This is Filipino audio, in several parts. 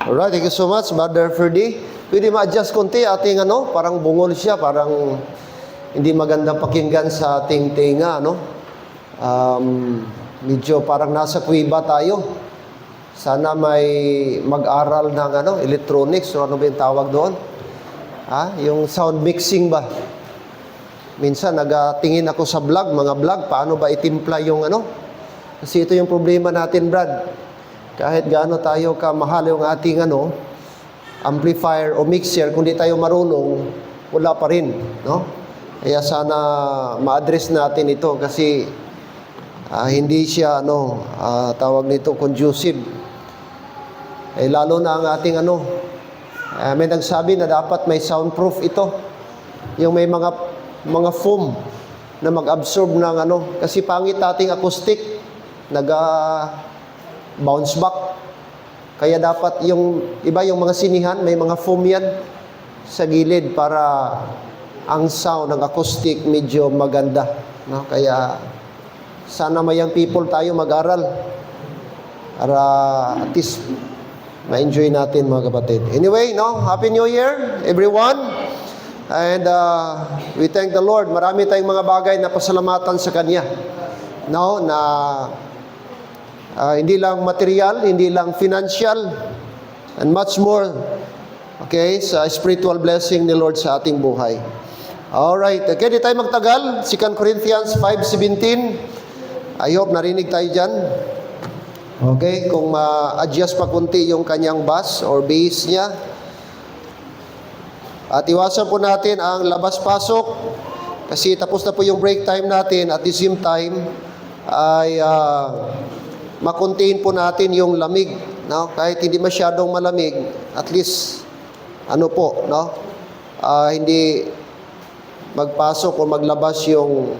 Alright, thank you so much, Brother Ferdy. Pwede ma-adjust konti ating parang bungol siya, parang hindi magandang pakinggan sa ating tenga, medyo parang nasa kuwiba tayo. Sana may mag-aral ng electronics, o ano ba yung tawag doon? Yung sound mixing ba? Minsan nagatingin ako sa mga vlog, paano ba itimpla yung Kasi ito yung problema natin, Brad. Kahit gaano tayo kamahal yung ating amplifier o mixer, kung di tayo marunong, wala pa rin, Kaya sana ma-address natin ito kasi hindi siya tawag nito conducive. Lalo na ang ating may nagsabi na dapat may soundproof ito. Yung may mga foam na mag-absorb ng kasi pangit ating acoustic, bounce back. Kaya dapat yung mga sinihan, may mga foam yan sa gilid para ang sound ng acoustic medyo maganda, Kaya sana may young people tayo mag-aral para at least ma-enjoy natin, mga kapatid. Anyway, Happy New Year, everyone. And we thank the Lord. Marami tayong mga bagay na pasalamatan sa Kanya. Na hindi lang material, hindi lang financial, and much more, sa spiritual blessing ni Lord sa ating buhay. Alright, di tayo magtagal. 2 Corinthians 5:17. I hope narinig tayo dyan. Kung ma-adjust pa kunti yung kanyang bass or bass niya. At iwasan po natin ang labas-pasok kasi tapos na po yung break time natin. At the same time ay makontain po natin yung lamig, kahit hindi masyadong malamig, at least hindi magpasok o maglabas yung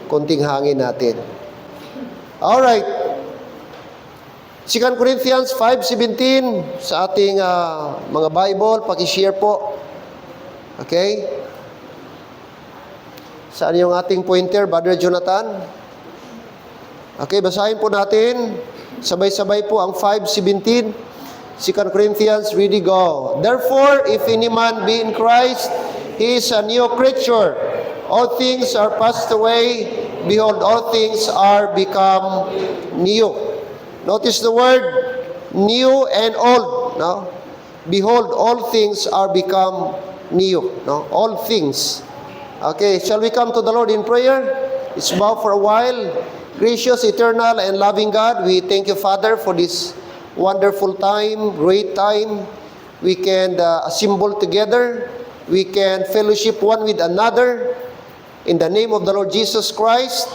konting hangin natin. Alright, 2 Corinthians 5:17 sa ating mga Bible, paki-share po. Saan yung ating pointer, Brother Jonathan? Basahin po natin. Sabay-sabay po ang 5:17. 2 Corinthians, ready, go. Therefore, if any man be in Christ, he is a new creature. All things are passed away. Behold, all things are become new. Notice the word new and old. Behold, all things are become new. All things. Shall we come to the Lord in prayer? Let's bow for a while. Gracious, eternal, and loving God, we thank you, Father, for this wonderful time, great time. We can assemble together. We can fellowship one with another in the name of the Lord Jesus Christ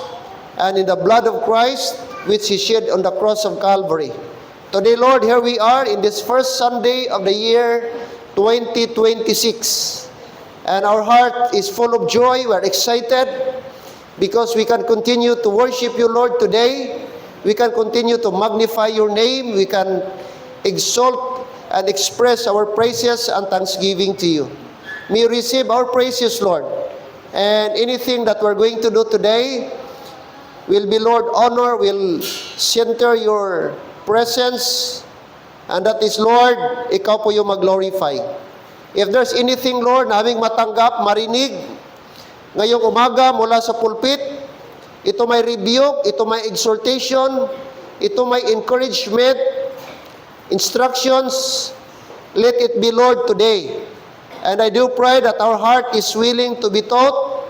and in the blood of Christ, which He shed on the cross of Calvary. Today, Lord, here we are in this first Sunday of the year 2026. And our heart is full of joy. We are excited because we can continue to worship you, Lord, today. We can continue to magnify your name. We can exalt and express our praises and thanksgiving to you. May you receive our praises, Lord. And anything that we're going to do today will be, Lord, honor, will center your presence. And that is, Lord, ikaw po yung mag-glorify. If there's anything, Lord, na aming matanggap, marinig, ngayong umaga mula sa pulpit, ito may rebuke, ito may exhortation, ito may encouragement, instructions, let it be, Lord, today. And I do pray that our heart is willing to be taught,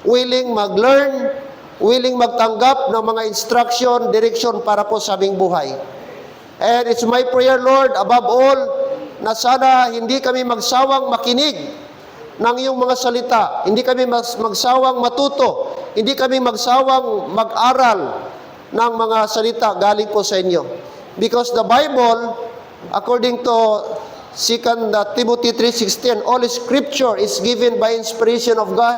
willing mag-learn, willing magtanggap ng mga instruction, direction para po sa aming buhay. And it's my prayer, Lord, above all, na sana hindi kami magsawang makinig ng iyong mga salita. Hindi kami magsawang matuto. Hindi kami magsawang mag-aral ng mga salita galing po sa inyo. Because the Bible, according to 2 Timothy 3:16, all Scripture is given by inspiration of God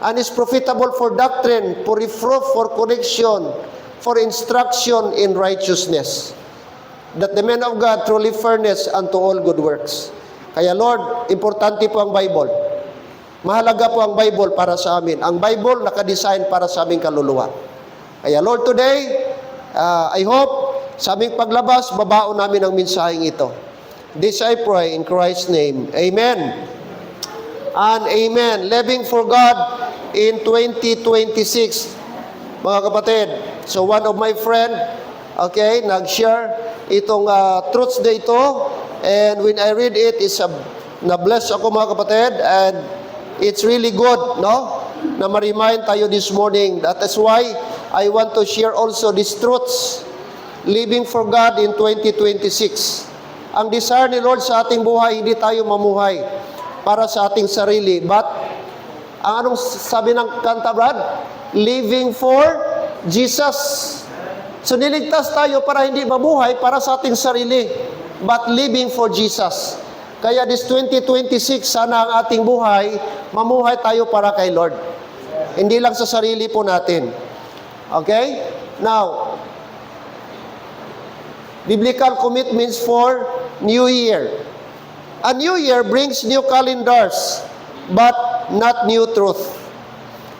and is profitable for doctrine, for reproof, for correction, for instruction in righteousness, that the man of God truly furnish unto all good works. Kaya Lord, importante po ang Bible. Mahalaga po ang Bible para sa amin. Ang Bible nakadesign para sa aming kaluluwa. Kaya Lord, today, I hope sa aming paglabas, babaon namin ang mensaheng ito. This I pray in Christ's name. Amen. And amen. Living for God in 2026. Mga kapatid, so one of my friend, okay, nag-share itong truths day ito. And when I read it, na-bless ako mga kapatid. And it's really good, no? Na ma-remind tayo this morning. That is why I want to share also these truths. Living for God in 2026. Ang desire ni Lord sa ating buhay, hindi tayo mamuhay para sa ating sarili. But, ang anong sabi ng kanta, Brad? Living for Jesus. So, niligtas tayo para hindi mamuhay para sa ating sarili. But living for Jesus. Kaya this 2026, sana ang ating buhay, mamuhay tayo para kay Lord. Hindi lang sa sarili po natin. Okay? Now, biblical commitments for New Year. A new year brings new calendars, but not new truth.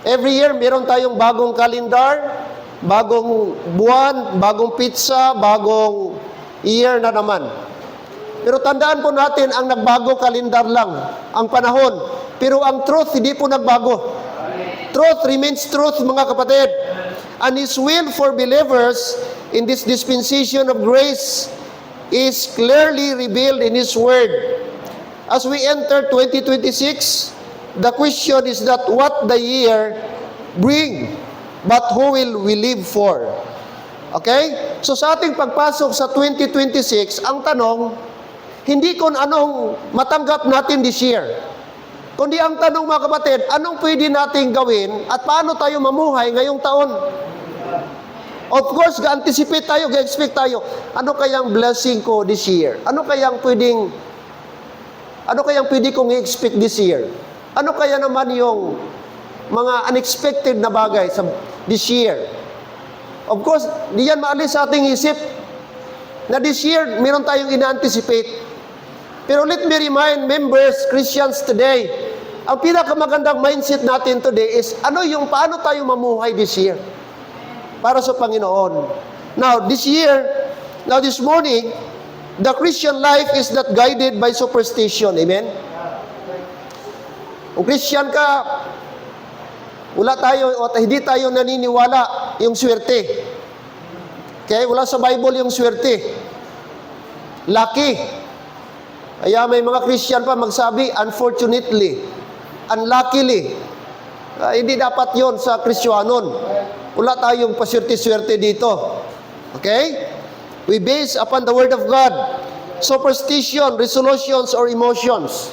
Every year, meron tayong bagong calendar, bagong buwan, bagong pizza, bagong year na naman. Pero tandaan po natin, ang nagbago kalendar lang, ang panahon. Pero ang truth, hindi po nagbago. Truth remains truth, mga kapatid. And His will for believers in this dispensation of grace is clearly revealed in His Word. As we enter 2026, the question is not what the year bring, but who will we live for? Okay? So sa ating pagpasok sa 2026, ang tanong, hindi kung anong matanggap natin this year, kundi ang tanong mga kapatid, anong pwede nating gawin at paano tayo mamuhay ngayong taon? Of course, ga-anticipate tayo, ga-expect tayo, ano kayang blessing ko this year? Ano kayang pwede kong i-expect this year? Ano kaya naman yung mga unexpected na bagay sa this year? Of course, di yan maalis sa ating isip na this year, meron tayong ina-anticipate. Pero let me remind members, Christians today, ang pinakamagandang mindset natin today is, paano tayo mamuhay this year? Para sa Panginoon. Now, this morning, the Christian life is not guided by superstition. Amen? Kung Christian ka, hindi tayo naniniwala yung swerte. Okay? Wala sa Bible yung swerte. Lucky. Kaya may mga Christian pa magsabi, unfortunately, unluckily. Hindi dapat yon sa Kristiyanon. Wala tayong paswerte-swerte dito. Okay? We base upon the Word of God. Superstition, resolutions, or emotions.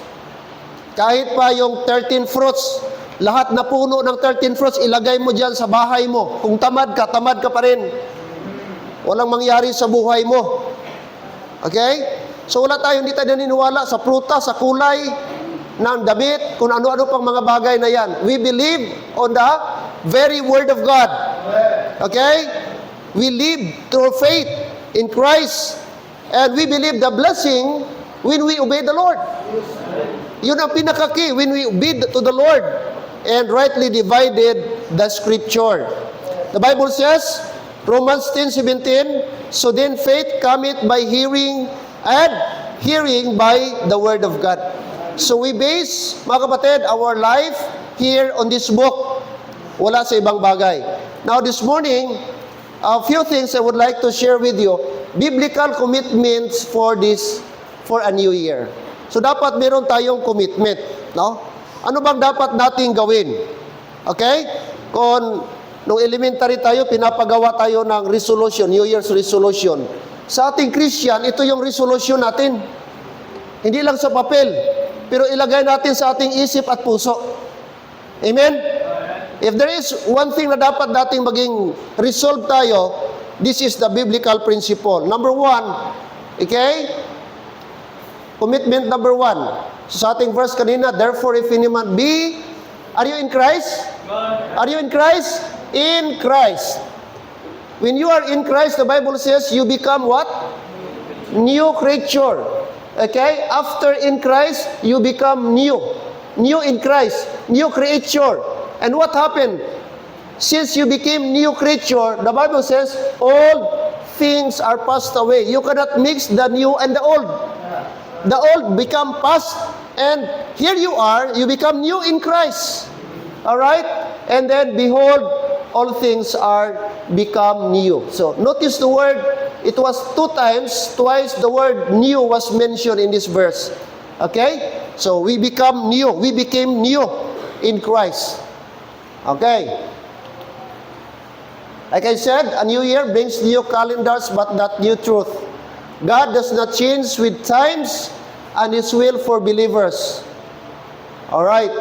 Kahit pa yung 13 fruits, lahat na puno ng 13 fruits, ilagay mo dyan sa bahay mo. Kung tamad ka pa rin. Walang mangyari sa buhay mo. Okay? So hindi tayo naniniwala sa prutas, sa kulay, ng damit, kung ano-ano pang mga bagay na yan. We believe on the very Word of God. Okay? We live through faith in Christ. And we believe the blessing when we obey the Lord. Yun ang pinaka-key, when we obey to the Lord and rightly divided the Scripture. The Bible says, Romans 10:17, so then faith cometh by hearing, and hearing by the Word of God. So we base, mga kapatid, our life here on this book. Wala sa ibang bagay. Now this morning, a few things I would like to share with you. Biblical commitments for a new year. So dapat meron tayong commitment, no? Ano bang dapat nating gawin? Okay? Nung elementary tayo, pinapagawa tayo ng resolution, New Year's resolution. Sa ating Christian, ito yung resolution natin. Hindi lang sa papel, pero ilagay natin sa ating isip at puso. Amen? If there is one thing na dapat nating maging resolve tayo, this is the biblical principle. Number 1, okay? Commitment number 1. So sa ating verse kanina, therefore if any man be, are you in Christ? Are you in Christ? In Christ. When you are in Christ, the Bible says, you become what? New creature. Okay? After in Christ, you become new. New in Christ. New creature. And what happened? since you became new creature, the Bible says, old things are passed away. You cannot mix the new and the old. The old become past, and here you are, you become new in Christ. All right? And then, behold, all things are become new. So, notice the word, it was twice the word new was mentioned in this verse. Okay? So, we become new. We became new in Christ. Okay? Like I said, a new year brings new calendars, but not new truth. God does not change with times and His will for believers. All right.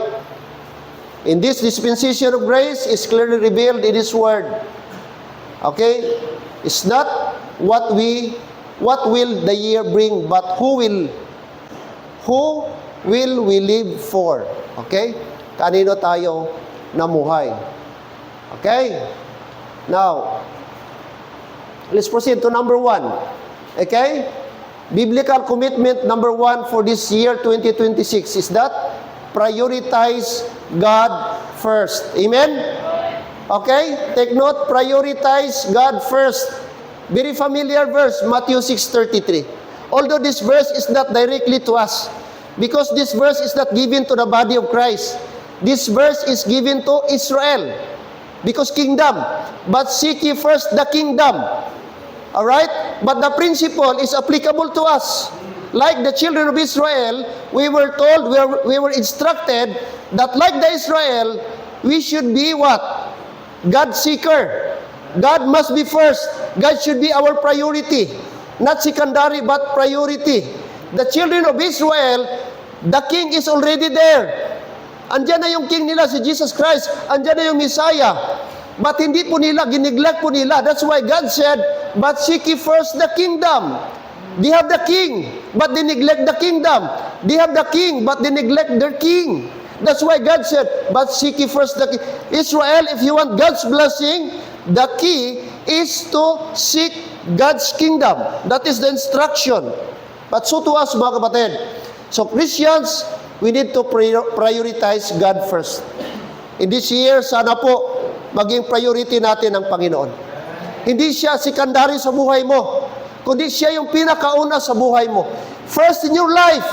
In this dispensation of grace is clearly revealed in His Word. Okay? It's not what will the year bring, but who will we live for? Okay? Kanino tayo namuhay? Okay? Now, let's proceed to number 1. Okay? Biblical commitment number 1 for this year 2026 is that prioritize God first. Amen? Okay? Take note, prioritize God first. Very familiar verse, Matthew 6:33. Although this verse is not directly to us, because this verse is not given to the body of Christ. This verse is given to Israel, because kingdom. But seek ye first the kingdom. Alright? But the principle is applicable to us. Like the children of Israel, we were told, we were instructed that like the Israel, we should be what? God seeker. God must be first. God should be our priority. Not secondary, but priority. The children of Israel, the king is already there. Andyan na yung king nila, si Jesus Christ. Andyan na yung Messiah. But hindi po nila, gineglect po nila. That's why God said, but seek ye first the kingdom. They have the king, but they neglect the kingdom. They have the king, but they neglect their king. That's why God said, but seek ye first the king. Israel, if you want God's blessing, the key is to seek God's kingdom. That is the instruction. But so to us, mga kapatid. So Christians, we need to prioritize God first. In this year, sana po, maging priority natin ang Panginoon. Hindi siya secondary sa buhay mo, kundi siya yung pinakauna sa buhay mo. First in your life,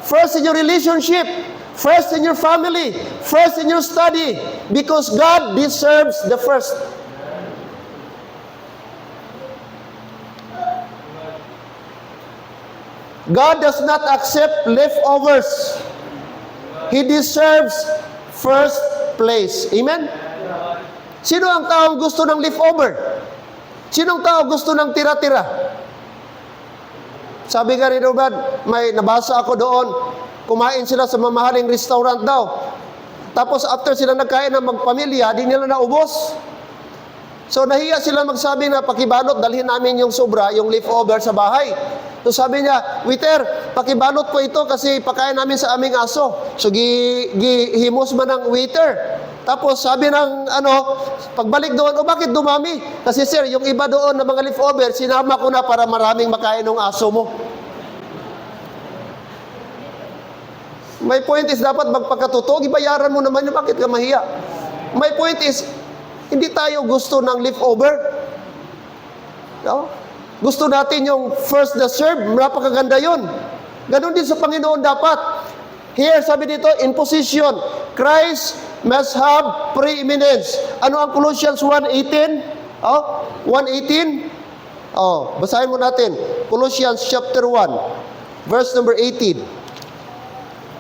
first in your relationship, first in your family, first in your study, because God deserves the first. God does not accept leftovers. He deserves first place. Amen? Sino ang taong gusto ng leftover? Sinong tao gusto ng tira-tira? Sabi nga rin, may nabasa ako doon, kumain sila sa mamahaling restaurant daw. Tapos after sila nagkain ng magpamilya, di nila naubos. So nahiya sila magsabi na pakibalot, dalhin namin yung sobra, yung leftover sa bahay. So sabi niya, waiter, pakibalot po ito kasi pakain namin sa aming aso. So gihimos man ng waiter. Tapos sabi ng pagbalik doon, bakit dumami? Kasi sir, yung iba doon na mga leftover, sinama ko na para maraming makain ng aso mo. My point is, dapat magpakatotoo, ibayaran mo naman yun, bakit ka mahiya? My point is, hindi tayo gusto ng leftover. No? Gusto natin yung first the serve, napakaganda yun. Ganon din sa Panginoon dapat. Here, sabi dito, in position, Christ must have preeminence. Ano ang Colossians 1:18? 1:18? Basahin mo natin. Colossians chapter 1, verse number 18.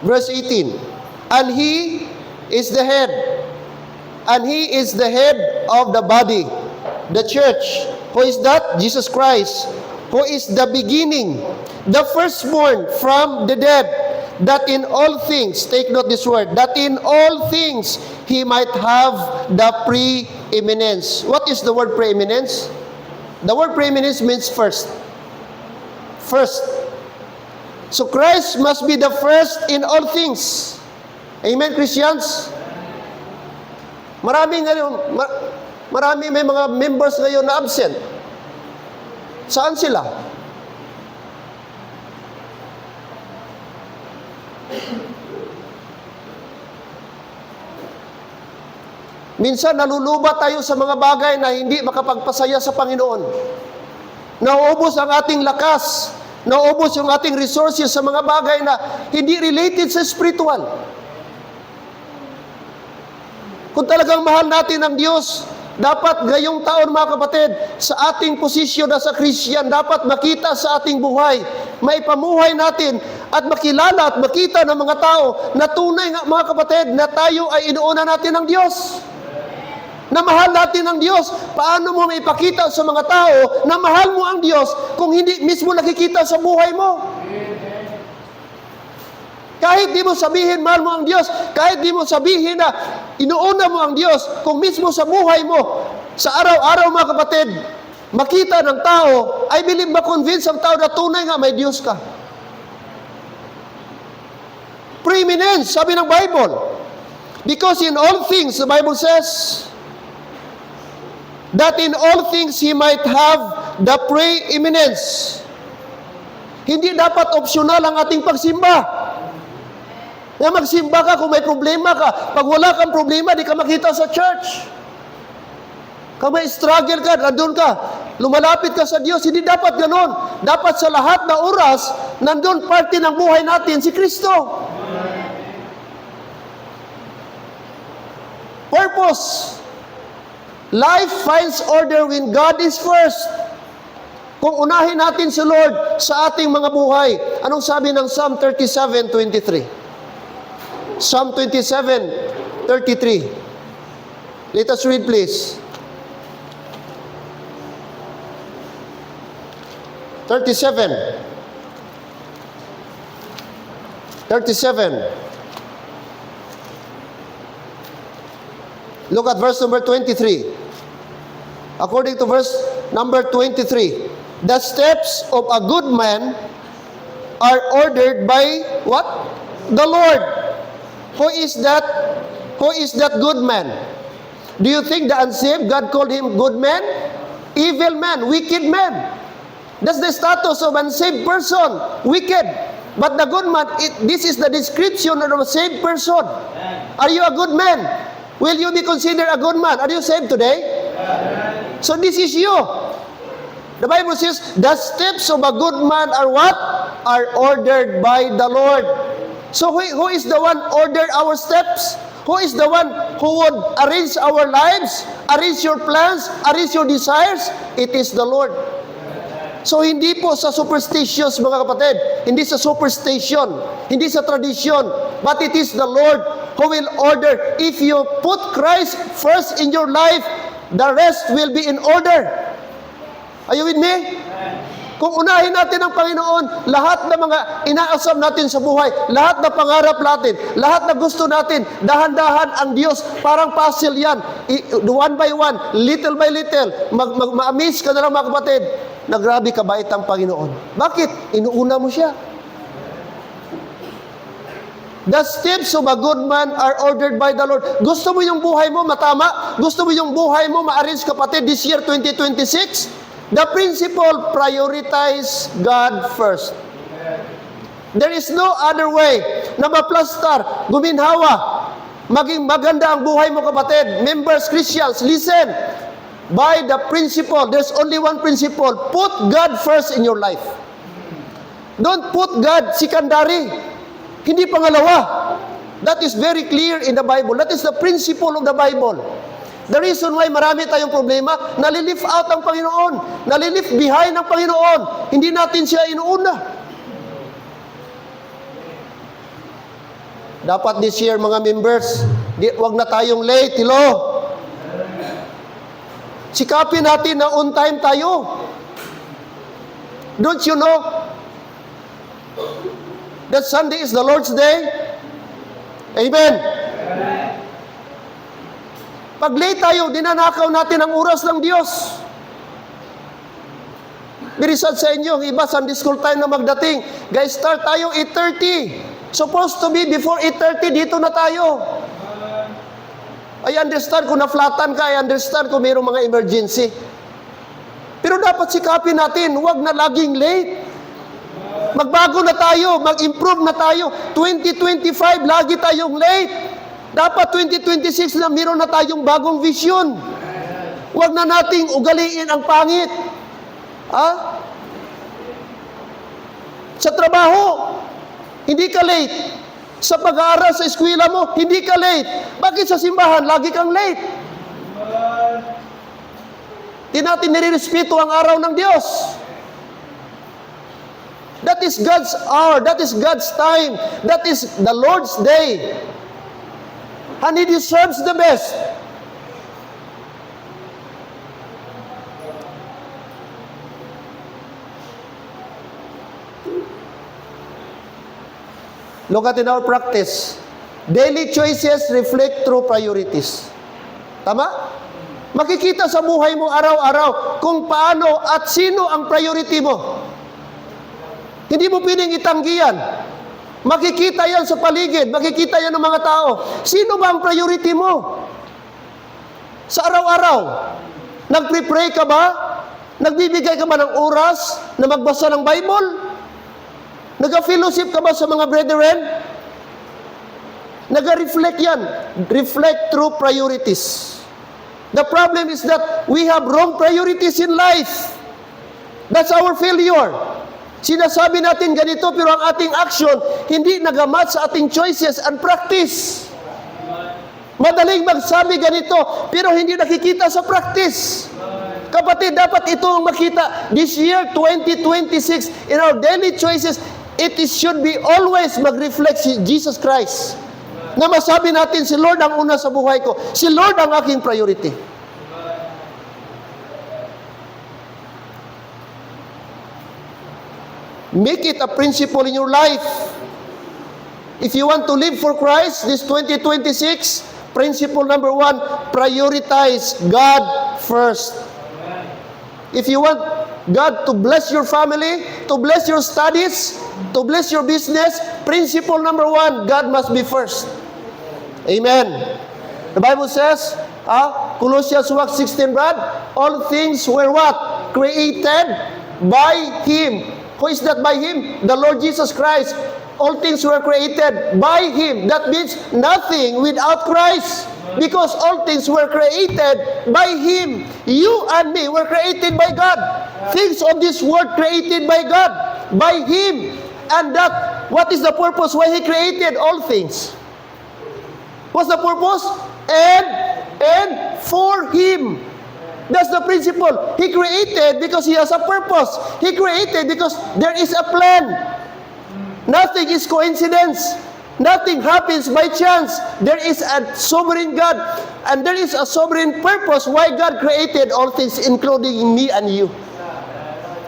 Verse 18. And He is the head. And He is the head of the body, the church. Who is that? Jesus Christ. Who is the beginning, the firstborn from the dead, that in all things, take note this word, that in all things He might have the preeminence. What is the word preeminence? The word preeminence means first. First. So Christ must be the first in all things. Amen, Christians? Marami may mga members ngayon na absent. Saan sila? Minsan naluluba tayo sa mga bagay na hindi makapagpasaya sa Panginoon. Nauubos ang ating lakas, nauubos yung ating resources sa mga bagay na hindi related sa spiritual. Kung talagang mahal natin ang Diyos, dapat ngayong taon mga kapatid, sa ating posisyon na sa Christian, dapat makita sa ating buhay, maipamuhay natin at makilala at makita ng mga tao na tunay nga mga kapatid na tayo ay inuuna natin ng Diyos. Na mahal natin ang Diyos. Paano mo maipakita sa mga tao na mahal mo ang Diyos kung hindi mismo nakikita sa buhay mo? Kahit di mo sabihin mahal mo ang Diyos, kahit di mo sabihin na inuuna mo ang Diyos, kung mismo sa buhay mo, sa araw-araw mga kapatid, makita ng tao, I believe ma-convince ang tao na tunay nga may Diyos ka. Preeminence, sabi ng Bible. Because in all things, the Bible says, that in all things He might have the preeminence. Hindi dapat optional ang ating pagsimba. Na magsimba ka kung may problema ka. Pag wala kang problema, di ka makita sa church. Kung may struggle ka, nandun ka, lumalapit ka sa Diyos, hindi dapat ganon. Dapat sa lahat na oras, nandun parte ng buhay natin si Kristo. Purpose. Life finds order when God is first. Kung unahin natin si Lord sa ating mga buhay, anong sabi ng Psalm 37:23? Psalm 27:33. Let us read please. 37. Look at verse number 23. According to verse number 23, the steps of a good man are ordered by what? The Lord. Who is that? Who is that good man? Do you think the unsaved, God called him good man? Evil man, wicked man. That's the status of unsaved person, wicked. But the good man, this is the description of a saved person. Are you a good man? Will you be considered a good man? Are you saved today? So this is you. The Bible says, the steps of a good man are what? Are ordered by the Lord. So who is the one order our steps? Who is the one who would arrange our lives? Arrange your plans? Arrange your desires? It is the Lord. So hindi po sa superstitious mga kapatid, hindi sa superstition, hindi sa tradition, but it is the Lord who will order. If you put Christ first in your life, the rest will be in order. Are you with me? Kung unahin natin ang Panginoon, lahat ng mga inaasam natin sa buhay, lahat na pangarap natin, lahat na gusto natin, dahan-dahan ang Diyos, parang puzzle yan. One by one, little by little, ma-amaze ka na lang mga kapatid, na grabe kabait ang Panginoon. Bakit? Inuuna mo siya. The steps of a good man are ordered by the Lord. Gusto mo yung buhay mo matama? Gusto mo yung buhay mo ma-arrange kapatid this year 2026? The principle, prioritize God first. There is no other way na maplastar, guminhawa, maging maganda ang buhay mo kapatid. Members, Christians, listen. By the principle, there's only one principle. Put God first in your life. Don't put God secondary. Hindi pangalawa. That is very clear in the Bible. That is the principle of the Bible. The reason why marami tayong problema, nalilift out ang Panginoon. Nalilift behind ang Panginoon. Hindi natin siya inuuna. Dapat this year, mga members, wag na tayong late, hello. Sikapin natin na on time tayo. Don't you know that Sunday is the Lord's Day? Amen. Pag late tayo, dinanakaw natin ang oras ng Diyos. Birisad sa inyo, iba Sunday school time na magdating. Guys, start tayo 8:30. Supposed to be before 8:30, dito na tayo. I understand kung na-flatan ka, I understand kung mayroong mga emergency. Pero dapat sikapin natin, huwag na laging late. Magbago na tayo, mag-improve na tayo. 2025, lagi tayong late. Dapat 2026 na meron na tayong bagong vision. Huwag na nating ugaliin ang pangit. Sa trabaho, hindi ka late. Sa pag-aaral sa eskwela mo, hindi ka late. Bakit sa simbahan, lagi kang late? Di natin nire-respeto ang araw ng Diyos. That is God's hour. That is God's time. That is the Lord's day. And He deserves the best. Look at in our practice. Daily choices reflect true priorities. Tama? Makikita sa buhay mo araw-araw kung paano at sino ang priority mo. Hindi mo piling itanggi yan. Makikita yan sa paligid, makikita yan ng mga tao. Sino ba ang priority mo? Sa araw-araw, nagpre-pray ka ba? Nagbibigay ka ba ng oras na magbasa ng Bible? Nag-fellowship ka ba sa mga brethren? Nag-reflect yan. Reflect true priorities. The problem is that we have wrong priorities in life. That's our failure. Sinasabi natin ganito, pero ang ating action hindi nagamat sa ating choices and practice. Madaling magsabi ganito, pero hindi nakikita sa practice. Kapatid, dapat ito ang makita. This year, 2026, in our daily choices, should be always mag-reflect si Jesus Christ. Na masabi natin, si Lord ang una sa buhay ko. Si Lord ang aking priority. Make it a principle in your life. If you want to live for Christ, this 2026, principle number 1, prioritize God first. If you want God to bless your family, to bless your studies, to bless your business, principle number 1, God must be first. Amen. The Bible says, Colossians 1:16, Brad, all things were what? Created by Him. Who is that by Him? The Lord Jesus Christ. All things were created by Him. That means nothing without Christ. Because all things were created by Him. You and me were created by God. Things of this world created by God, by Him. And that, what is the purpose why He created all things? What's the purpose? And for Him. That's the principle. He created because He has a purpose. He created because there is a plan. Nothing is coincidence. Nothing happens by chance. There is a sovereign God, and there is a sovereign purpose why God created all things, including me and you.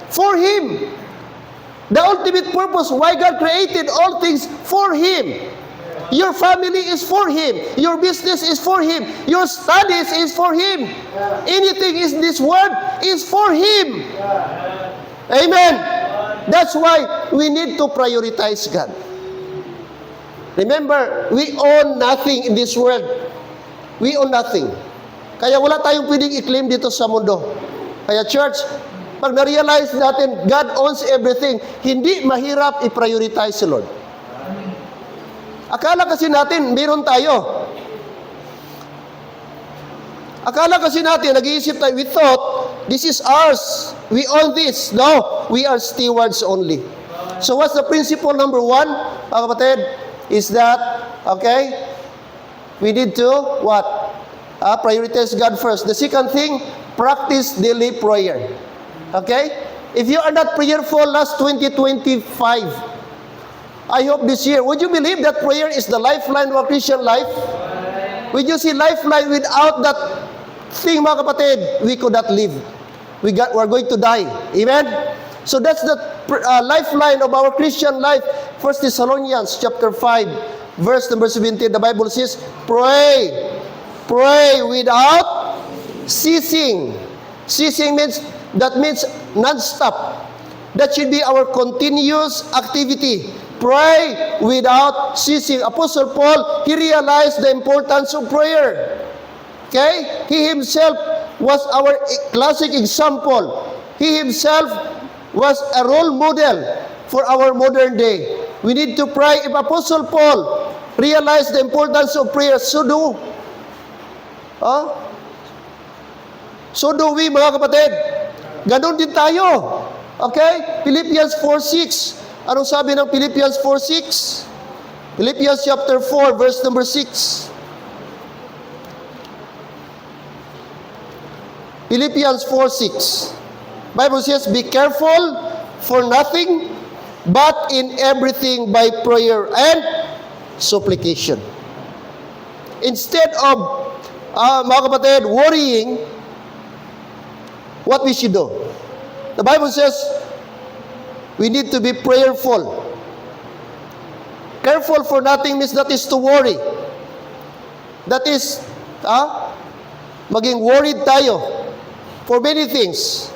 For Him. The ultimate purpose why God created all things for Him. Your family is for Him. Your business is for Him. Your studies is for Him. Anything in this world is for Him. Amen. That's why we need to prioritize God. Remember, we own nothing in this world. We own nothing. Kaya wala tayong pwedeng i-claim dito sa mundo. Kaya church, pag na-realize natin God owns everything, hindi mahirap i-prioritize si Lord. Akala kasi natin, meron tayo. Akala kasi natin, nag-iisip tayo, we thought, this is ours. We own this. No, we are stewards only. So what's the principle number 1, mga kapatid? Is that, okay, we need to, what? Prioritize God first. The second thing, practice daily prayer. Okay? If you are not prayerful last 2025, I hope this year, would you believe that prayer is the lifeline of a Christian life? Would you see lifeline without that thing, mga kapatid, we could not live. We're going to die. Amen? So that's the lifeline of our Christian life. 1 Thessalonians chapter 5, verse number 17, the Bible says, pray without ceasing. Ceasing means non-stop. That should be our continuous activity. Pray without ceasing. Apostle Paul, he realized the importance of prayer. Okay? He himself was our classic example. He himself was a role model for our modern day. We need to pray. If Apostle Paul realize the importance of prayer, so do. So do we, mga kapatid. Ganon din tayo. Okay? Philippians 4:6. Anong sabi ng Philippians 4:6? Philippians chapter 4, verse number 6. Philippians 4:6. Bible says, be careful for nothing, but in everything by prayer and supplication. Instead of, mga kapatid, worrying, what we should do? The Bible says, we need to be prayerful. Careful for nothing means that is to worry. That is, maging worried tayo for many things.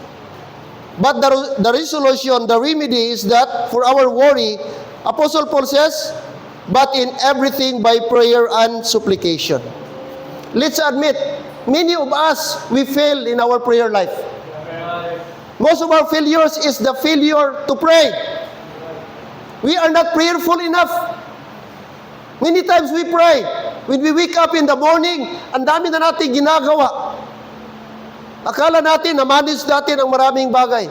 But the resolution, the remedy is that for our worry, Apostle Paul says, but in everything by prayer and supplication. Let's admit, many of us, we fail in our prayer life. Most of our failures is the failure to pray. We are not prayerful enough. Many times we pray. When we wake up in the morning, ang dami na natin ginagawa. Akala natin, na-manage natin ang maraming bagay.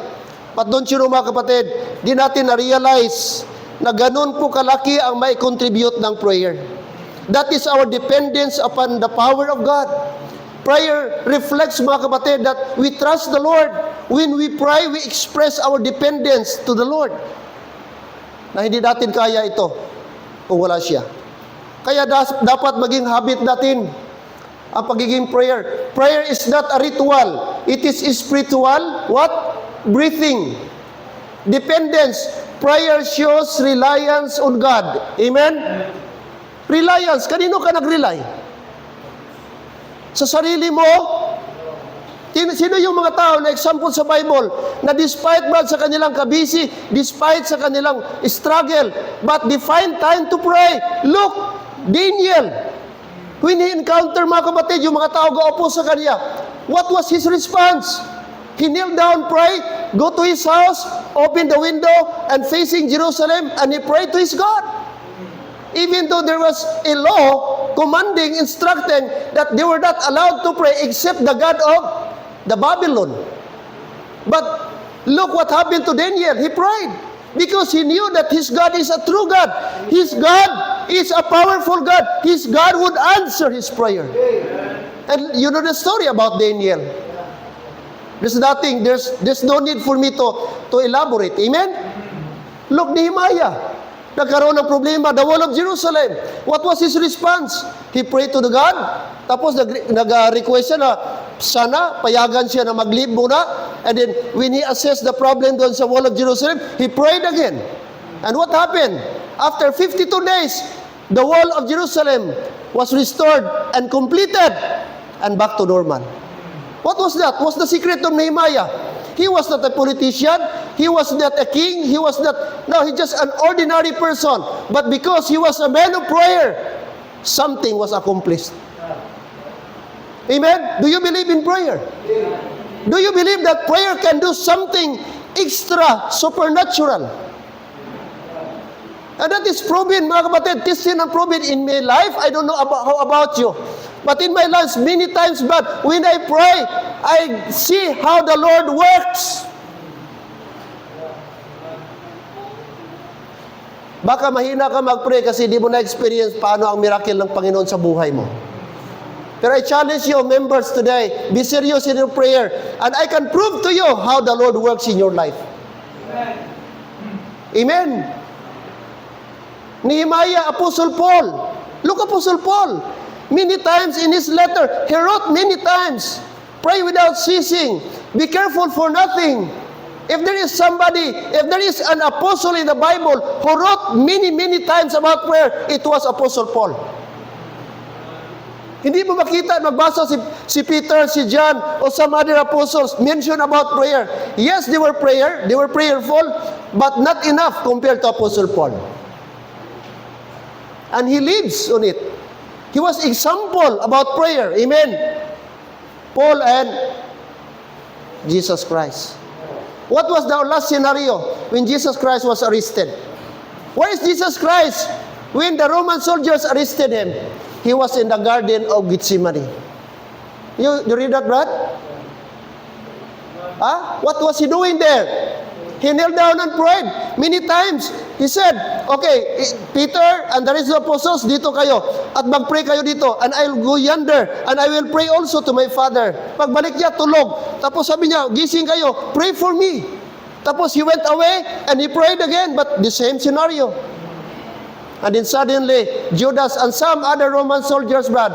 But don't you know, mga kapatid, di natin na-realize na ganun po kalaki ang may contribute ng prayer. That is our dependence upon the power of God. Prayer reflects, mga kapatid, that we trust the Lord. When we pray, we express our dependence to the Lord. Na hindi natin kaya ito kung wala siya. Kaya dapat maging habit natin ang pagiging prayer. Prayer is not a ritual. It is spiritual, what? Breathing. Dependence. Prayer shows reliance on God. Amen? Reliance. Kanino ka nag-rely? Sa sarili mo? Sino yung mga tao na example sa Bible na despite ba sa kanilang kabisi, despite sa kanilang struggle, but they find time to pray? Look, Daniel, when he encountered, mga kapatid, yung mga tao gaupo sa kanya, what was his response? He knelt down, pray, go to his house, open the window, and facing Jerusalem, and he prayed to his God. Even though there was a law commanding, instructing that they were not allowed to pray except the God of the Babylon. But look what happened to Daniel. He prayed because he knew that his God is a true God. His God is a powerful God. His God would answer his prayer. And you know the story about Daniel. There's nothing, there's no need for me to elaborate. Amen? Look, Nehemiah. Nagkaroon ng problema, the wall of Jerusalem. What was his response? He prayed to the God. Tapos nag-request siya na sana payagan siya na mag-leave muna. And then when he assessed the problem doon sa wall of Jerusalem, he prayed again. And what happened? After 52 days, the wall of Jerusalem was restored and completed and back to normal. What was that? What's the secret of Nehemiah? He was not a politician. He was not a king. He was not, no, he's just an ordinary person. But because he was a man of prayer, something was accomplished. Amen? Do you believe in prayer? Do you believe that prayer can do something extra, supernatural? And that is proven, mga kapatid, tested and proven in my life. I don't know how about you. But in my life, many times, but when I pray, I see how the Lord works. Baka mahina ka mag-pray kasi di mo na-experience paano ang miracle ng Panginoon sa buhay mo. Pero I challenge you, members, today, be serious in your prayer. And I can prove to you how the Lord works in your life. Amen. Nehemiah, Apostle Paul. Look, Apostle Paul. Many times in his letter, he wrote many times, pray without ceasing, be careful for nothing. If there is somebody, if there is an apostle in the Bible who wrote many times about prayer, it was Apostle Paul. Hindi mo makita, magbasa si Peter, si John, or some other apostles mention about prayer. Yes, they were prayerful, but not enough compared to Apostle Paul. And he lives on it. He was example about prayer. Amen. Paul and Jesus Christ. What was the last scenario when Jesus Christ was arrested? Where is Jesus Christ? When the Roman soldiers arrested him, he was in the garden of Gethsemane. You read that, Brad? What was he doing there? He knelt down and prayed many times. He said, okay, Peter and the rest of the apostles, dito kayo. At mag-pray kayo dito. And I'll go yonder. And I will pray also to my Father. Pagbalik niya, tulog. Tapos sabi niya, gising kayo, pray for me. Tapos he went away and he prayed again. But the same scenario. And then suddenly, Judas and some other Roman soldiers, Brad,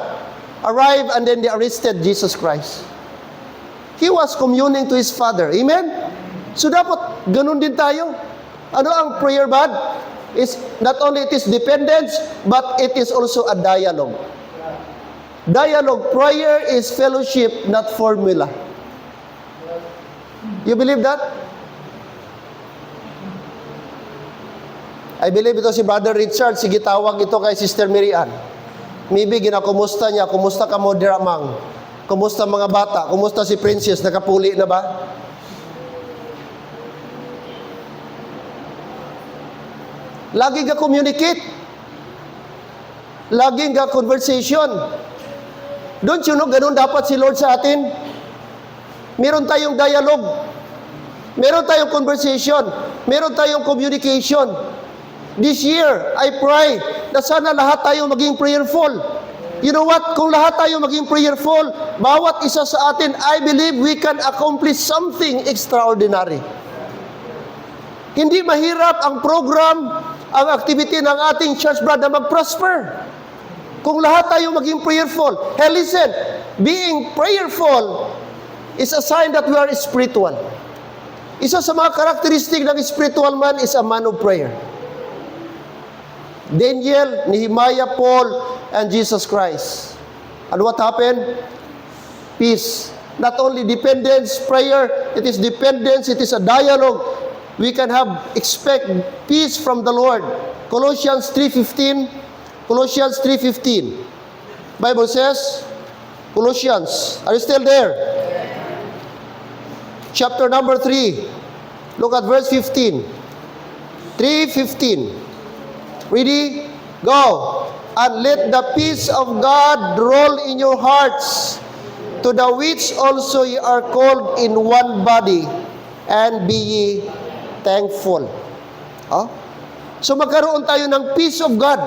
arrived and then they arrested Jesus Christ. He was communing to his Father. Amen? So dapat ganun din tayo. Ano ang prayer, Brad? Is not only it is dependence, but it is also a dialogue. Dialogue. Prayer is fellowship, not formula. You believe that? I believe ito si Brother Richard. Sige, tawag ito kay Sister Mary Ann. Maybe ginakumusta niya. Kumusta ka mo, Diramang? Kumusta mga bata? Kumusta si Princess? Nakapuli na ba? Lagi ka communicate. Lagi ka conversation. Don't you know, ganun dapat si Lord sa atin? Meron tayong dialogue. Meron tayong conversation. Meron tayong communication. This year, I pray na sana lahat tayo maging prayerful. You know what? Kung lahat tayo maging prayerful, bawat isa sa atin, I believe we can accomplish something extraordinary. Hindi mahirap ang program, ang activity ng ating church, brad, na mag-prosper. Kung lahat tayo maging prayerful. Hey, listen, being prayerful is a sign that we are spiritual. Isa sa mga karakteristik ng spiritual man is a man of prayer. Daniel, Nehemiah, Paul, and Jesus Christ. And what happened? Peace. Not only dependence, prayer, it is dependence, it is a dialogue. We can expect peace from the Lord. Colossians 3:15. Colossians 3:15. Bible says, Colossians, are you still there? Chapter number 3. Look at verse 15. 3:15. Ready? Go. And let the peace of God roll in your hearts, to the which also ye are called in one body, and be ye thankful. So magkaroon tayo ng peace of God.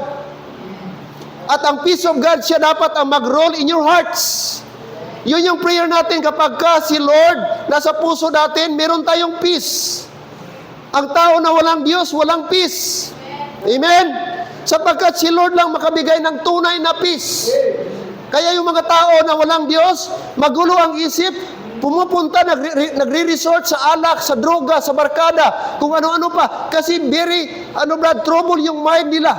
At ang peace of God, siya dapat ang mag-roll in your hearts. Yun yung prayer natin kapag si Lord nasa puso natin, meron tayong peace. Ang tao na walang Diyos, walang peace. Amen? Sapagkat si Lord lang makabigay ng tunay na peace. Kaya yung mga tao na walang Diyos, magulo ang isip, pumupunta, nagre-resort sa alak, sa droga, sa barkada, kung ano-ano pa. Kasi very, trouble yung mind nila.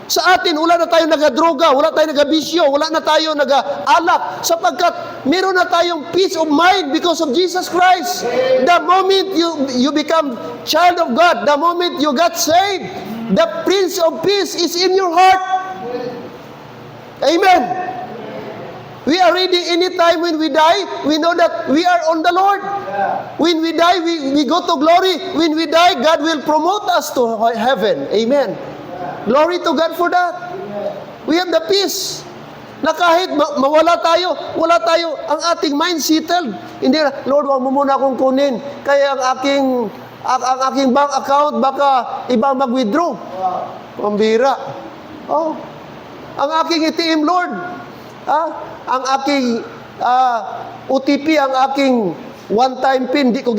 Sa atin, wala na tayo nagadroga, wala tayo nagabisyo, wala na tayo nag-alak, sapagkat meron na tayong peace of mind because of Jesus Christ. The moment you become child of God, the moment you got saved, the Prince of Peace is in your heart. Amen. We are ready anytime when we die, we know that we are on the Lord. When we die, we go to glory. When we die, God will promote us to heaven. Amen. Glory to God for that. We have the peace. Na kahit mawala tayo, wala tayo, ang ating mind settled. Hindi na, Lord, wag mo muna akong kunin. Kaya ang aking bank account, baka iba mag-withdraw. Pambira. Ang aking ATM, Lord. Ang aking OTP, ang aking one-time PIN, di ko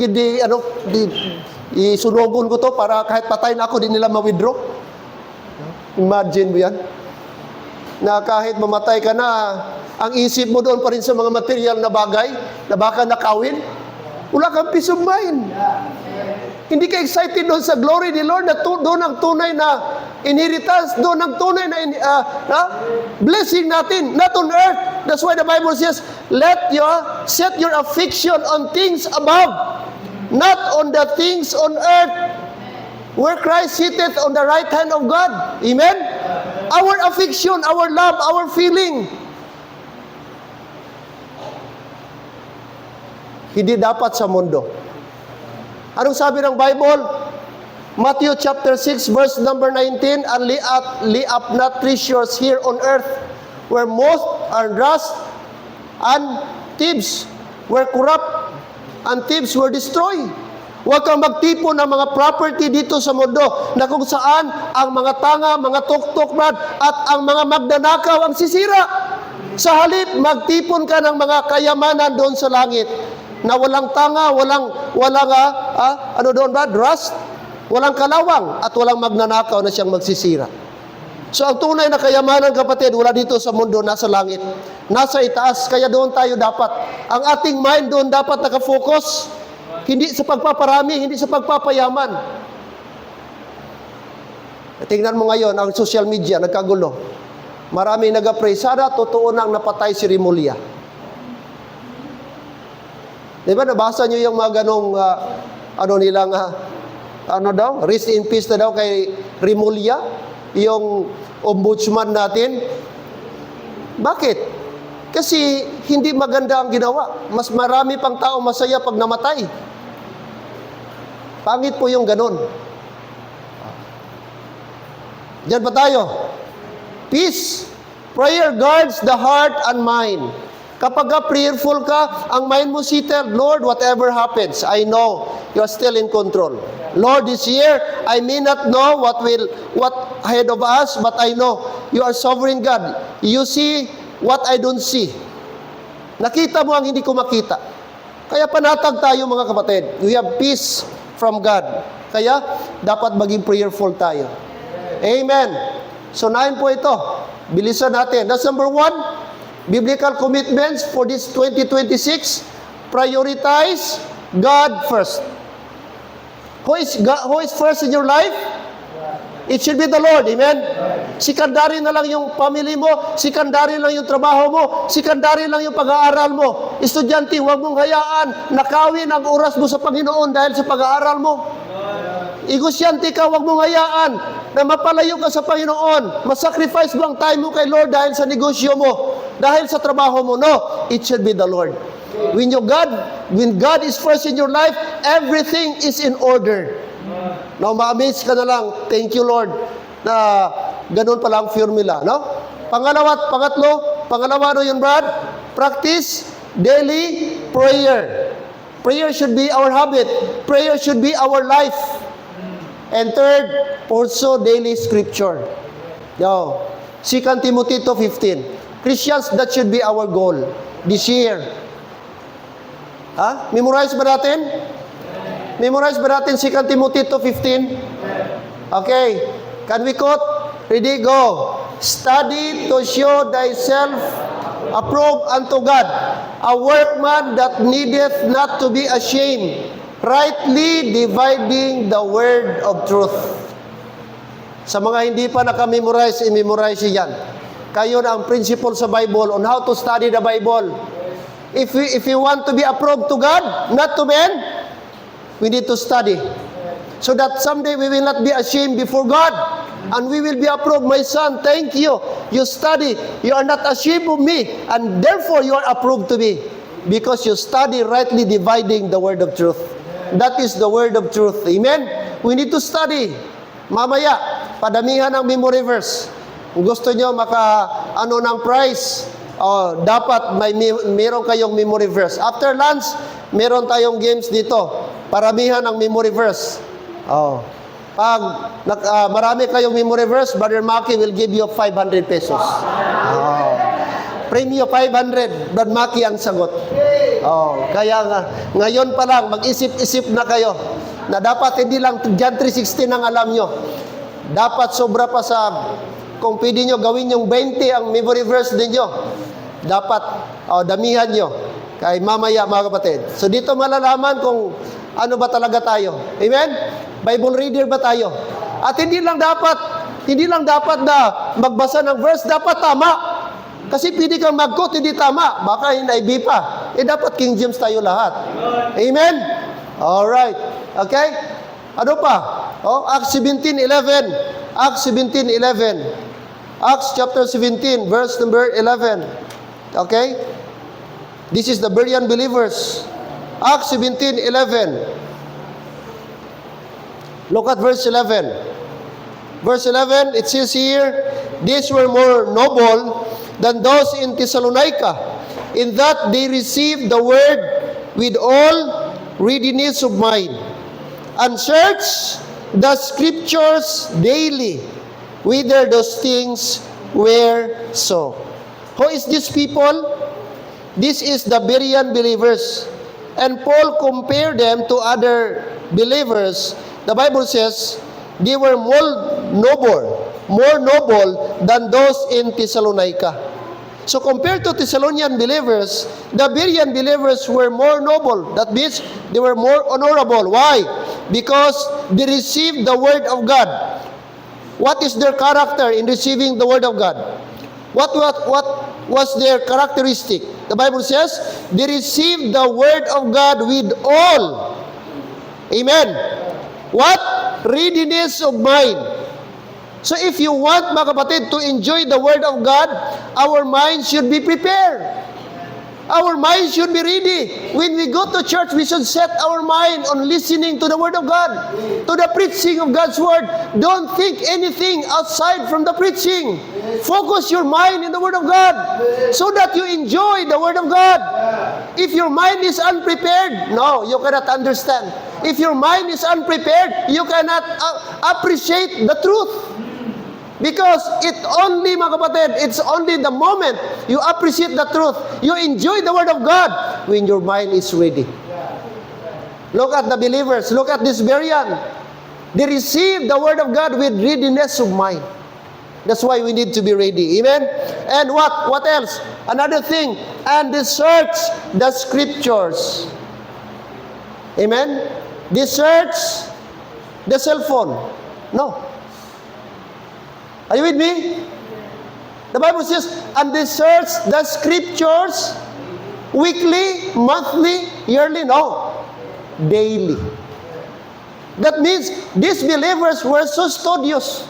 isunugon ko to para kahit patay na ako, di nila ma-withdraw. Imagine mo yan? Na kahit mamatay ka na, ang isip mo doon pa rin sa mga material na bagay, na baka nakawin, wala kang peace of mind. Hindi ka excited doon sa glory ni Lord, na doon ang tunay na inheritance, doon ang tunay na blessing natin, not on earth. That's why the Bible says, set your affection on things above, not on the things on earth, where Christ sitteth on the right hand of God. Amen? Our affection, our love, our feeling, hindi dapat sa mundo. Anong sabi ng Bible? Matthew chapter 6, verse number 19, and lay up not treasures here on earth, where moth and rust and thieves were corrupt, and thieves were destroyed. Huwag kang magtipon ng mga property dito sa mundo na kung saan ang mga tanga, mga tuktok, at ang mga magnanakaw ang sisira. Sa halip, magtipon ka ng mga kayamanan doon sa langit na walang tanga, walang rust, walang kalawang, at walang magnanakaw na siyang magsisira. So ang tunay na kayamanan, kapatid, wala dito sa mundo, nasa langit, nasa itaas. Kaya doon tayo dapat, ang ating mind doon dapat nakafocus, hindi sa pagpaparami, hindi sa pagpapayaman. Tingnan mo ngayon, ang social media, nagkagulo. Maraming nag-pray, sana totoo nang napatay si Rimulya. Di ba, nabasa nyo yung mga ganong, rest in peace na daw kay Rimulya, yung ombudsman natin. Bakit? Kasi hindi maganda ang ginawa. Mas marami pang tao masaya pag namatay. Pangit po yung ganon. Diyan pa tayo. Peace. Prayer guards the heart and mind. Kapag prayerful ka, ang mind mo seated, Lord, whatever happens, I know you are still in control. Lord, this year, I may not know what ahead of us, but I know you are sovereign God. You see what I don't see. Nakita mo ang hindi ko makita. Kaya panatag tayo, mga kapatid. We have peace from God. Kaya dapat maging prayerful tayo. Amen. So 9 po ito. Bilisan natin. That's number 1. Biblical commitments for this 2026. Prioritize God first. Who is first in your life? It should be the Lord. Amen? Sikandari na lang yung family mo, sikandari lang yung trabaho mo, sikandari lang yung pag-aaral mo. Estudyante, huwag mong hayaan nakawin ang oras mo sa Panginoon dahil sa pag-aaral mo. Igosyante ka, huwag mong hayaan na mapalayo ka sa Panginoon. Masacrifice mo ang time mo kay Lord dahil sa negosyo mo, dahil sa trabaho mo. No, it should be the Lord. When God is first in your life, everything is in order. Now, ma-amaze ka na lang. Thank you, Lord, na ganun pala ang formula, no? Pangalawa, ano yun, Brad? Practice daily prayer. Prayer should be our habit. Prayer should be our life. And third, also daily scripture. Now, 2 Timothy 2:15. Christians, that should be our goal this year. Memorize ba natin? Memorize ba natin 2 Timothy 2:15? Okay. Can we quote? Ready, go. Study to show thyself approved unto God, a workman that needeth not to be ashamed, rightly dividing the word of truth. Sa mga hindi pa nakamemorize, i-memorize yan. Kayo na ang principle sa Bible on how to study the Bible. If you want to be approved to God, not to men, we need to study. So that someday we will not be ashamed before God. And we will be approved. My son, thank you. You study. You are not ashamed of me. And therefore you are approved to me. Because you study rightly dividing the word of truth. That is the word of truth. Amen? We need to study. Mamaya, padamihan ng memory verse. Kung gusto nyo ng prize, dapat meron kayong memory verse. After lunch, meron tayong games dito. Paramihan ng memory verse. Pag marami kayong memory verse, Brother Maki will give you 500 pesos. Premium 500, Brother Maki ang sagot. Kaya ngayon pa lang, mag-isip-isip na kayo na dapat hindi lang John 3:16 ang alam nyo. Dapat sobra pa sa, kung pwede nyo gawin yung 20 ang memory verse ninyo. Dapat damihan nyo. Kay mamaya, mga kapatid. So dito malalaman kung ano ba talaga tayo. Amen? Bible reader ba tayo? At hindi lang dapat na magbasa ng verse, dapat tama. Kasi pwede kang mag-quote, hindi tama. Baka NIV pa. Dapat King James tayo lahat. Amen? Alright. Okay? Ano pa? Acts 17:11. Acts 17:11. Acts chapter 17, verse number 11. Okay? This is the Berean believers. Acts 17:11. Look at verse 11. Verse 11, it says here, these were more noble than those in Thessalonica, in that they received the word with all readiness of mind, and searched the scriptures daily, whether those things were so. Who is these people? This is the Berean believers. And Paul compared them to other believers. The Bible says, they were more noble than those in Thessalonica. So compared to Thessalonian believers, the Berean believers were more noble. That means they were more honorable. Why? Because they received the word of God. What is their character in receiving the word of God? What was their characteristic? The Bible says, they received the word of God with all. Amen. What? Readiness of mind. So if you want, mga kapatid, to enjoy the word of God, our minds should be prepared. Our minds should be ready. When we go to church, we should set our mind on listening to the word of God, to the preaching of God's word. Don't think anything outside from the preaching. Focus your mind in the word of God so that you enjoy the word of God. If your mind is unprepared, no, you cannot understand. If your mind is unprepared, you cannot appreciate the truth. Because it's only the moment you appreciate the truth, you enjoy the word of God when your mind is ready. Look at the believers, look at this Berean. They received the word of God with readiness of mind. That's why we need to be ready. Amen? And what else? Another thing, and they search the scriptures. Amen? They search the cell phone. No. Are you with me? The Bible says, and they search the scriptures weekly, monthly, yearly? No. Daily. That means these believers were so studious.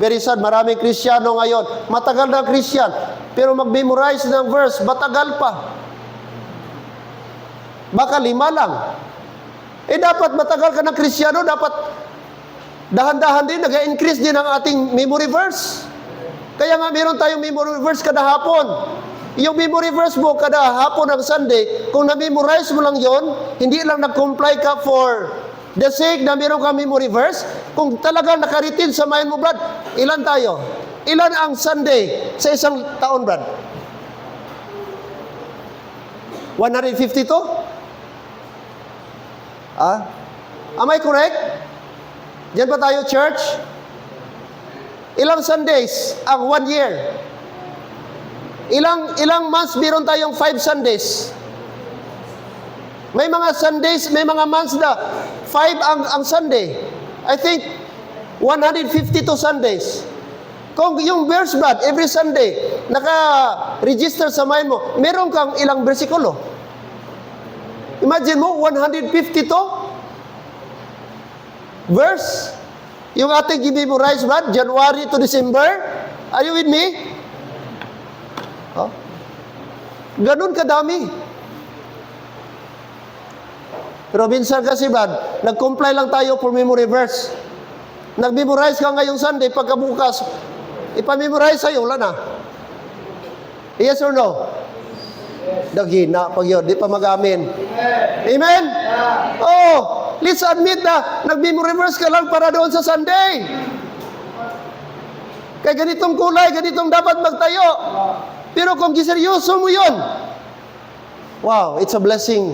Very sad, maraming Kristiyano ngayon, matagal na Christian, pero mag-memorize ng verse, matagal pa. Baka 5 lang. Dapat matagal ka ng Kristiyano, dapat dahan-dahan din, nag-increase din ang ating memory verse. Kaya nga meron tayong memory verse kada hapon. Yung memory verse mo kada hapon ng Sunday, kung na-memorize mo lang yon, hindi lang nag-comply ka for the sake na meron kang memory verse, kung talagang nakaritin sa mind mo, Brad, ilan tayo? Ilan ang Sunday sa isang taon, Brad? 152? Am I correct? Diyan ba tayo, church? Ilang Sundays ang 1 year? Ilang months meron tayong 5 Sundays? May mga Sundays, may mga months na 5 ang Sunday. I think 152 Sundays. Kung yung verse, Brad, every Sunday, naka-register sa mind mo, meron kang ilang bersikulo. Imagine mo, 152 verse. Yung ating i-memorize, Brad, January to December. Are you with me? Oh? Ganun kadami. Pero minsan kasi, Brad, nag-comply lang tayo for memory verse. Nag-memorize ka ngayong Sunday, pagkabukas, ipamemorize sa'yo, wala na. Yes or no? Daghina pag yun, di pa magamin. Amen? Oh, let's admit na nag-memory verse ka lang para doon sa Sunday. Kaya ganitong kulay, ganitong dapat magtayo. Pero kung giseryoso mo yun, wow, it's a blessing.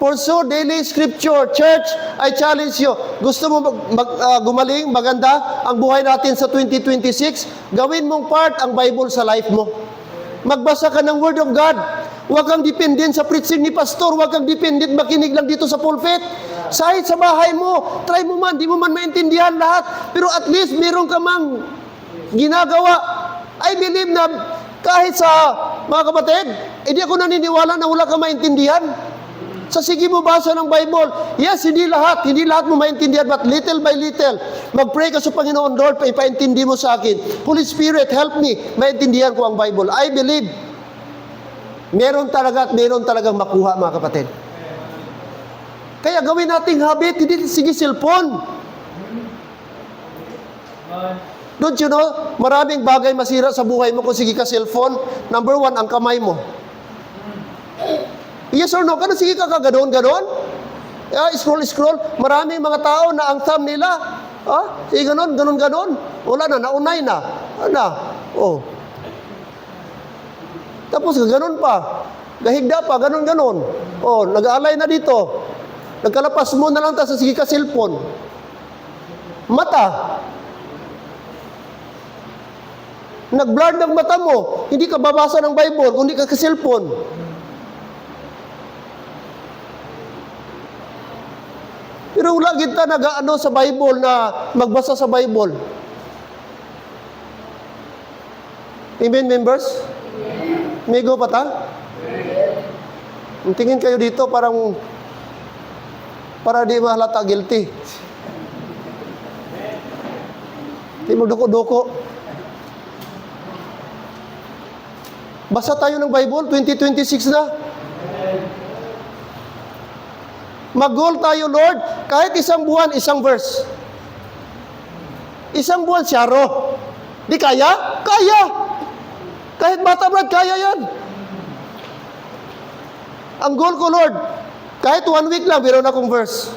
Pursue daily scripture. Church, I challenge you. Gusto mo gumaling, maganda ang buhay natin sa 2026? Gawin mong part ang Bible sa life mo. Magbasa ka ng Word of God. Huwag kang dependent sa preaching ni pastor. Huwag kang dependent makinig lang dito sa pulpit. Kahit sa bahay mo, try mo man, di mo man maintindihan lahat. Pero at least meron ka mang ginagawa. I believe na kahit sa mga kapatid, hindi ako naniniwala na wala ka maintindihan. Sa sige mo basa ng Bible, yes, hindi lahat mo maintindihan, but little by little, mag-pray ka sa Panginoon, Lord, ipaintindi mo sa akin. Holy Spirit, help me, maintindihan ko ang Bible. I believe, meron talagang makuha, mga kapatid. Kaya gawin nating habit, hindi sige cellphone. Don't you know, maraming bagay masira sa buhay mo kung sige ka cellphone. Number 1, ang kamay mo. Yes or no? Kano sige ka kaganon? Scroll. Maraming mga tao na ang thumb nila. Sige ganon. Wala na, naunay na. Oh. Tapos ganon pa. Gahigda pa, ganon. Oh, nag-aalay na dito. Nagkalapas mo na lang ta sa sige ka cellphone. Mata. Nag-blur ng mata mo. Hindi ka babasa ng Bible, kundi ka ka-cellphone. Pero wala kita nag-ano sa Bible na magbasa sa Bible. Amen, members? May go pa ta? Tingin kayo dito para di mahalata guilty. Di mo doko-doko. Basa tayo ng Bible, 2026 na. Mag-goal tayo, Lord, kahit isang buwan, isang verse. Isang buwan, syaro. Di kaya? Kaya! Kahit bata, Brad, kaya yan. Ang goal ko, Lord, kahit 1 week lang, meron akong verse.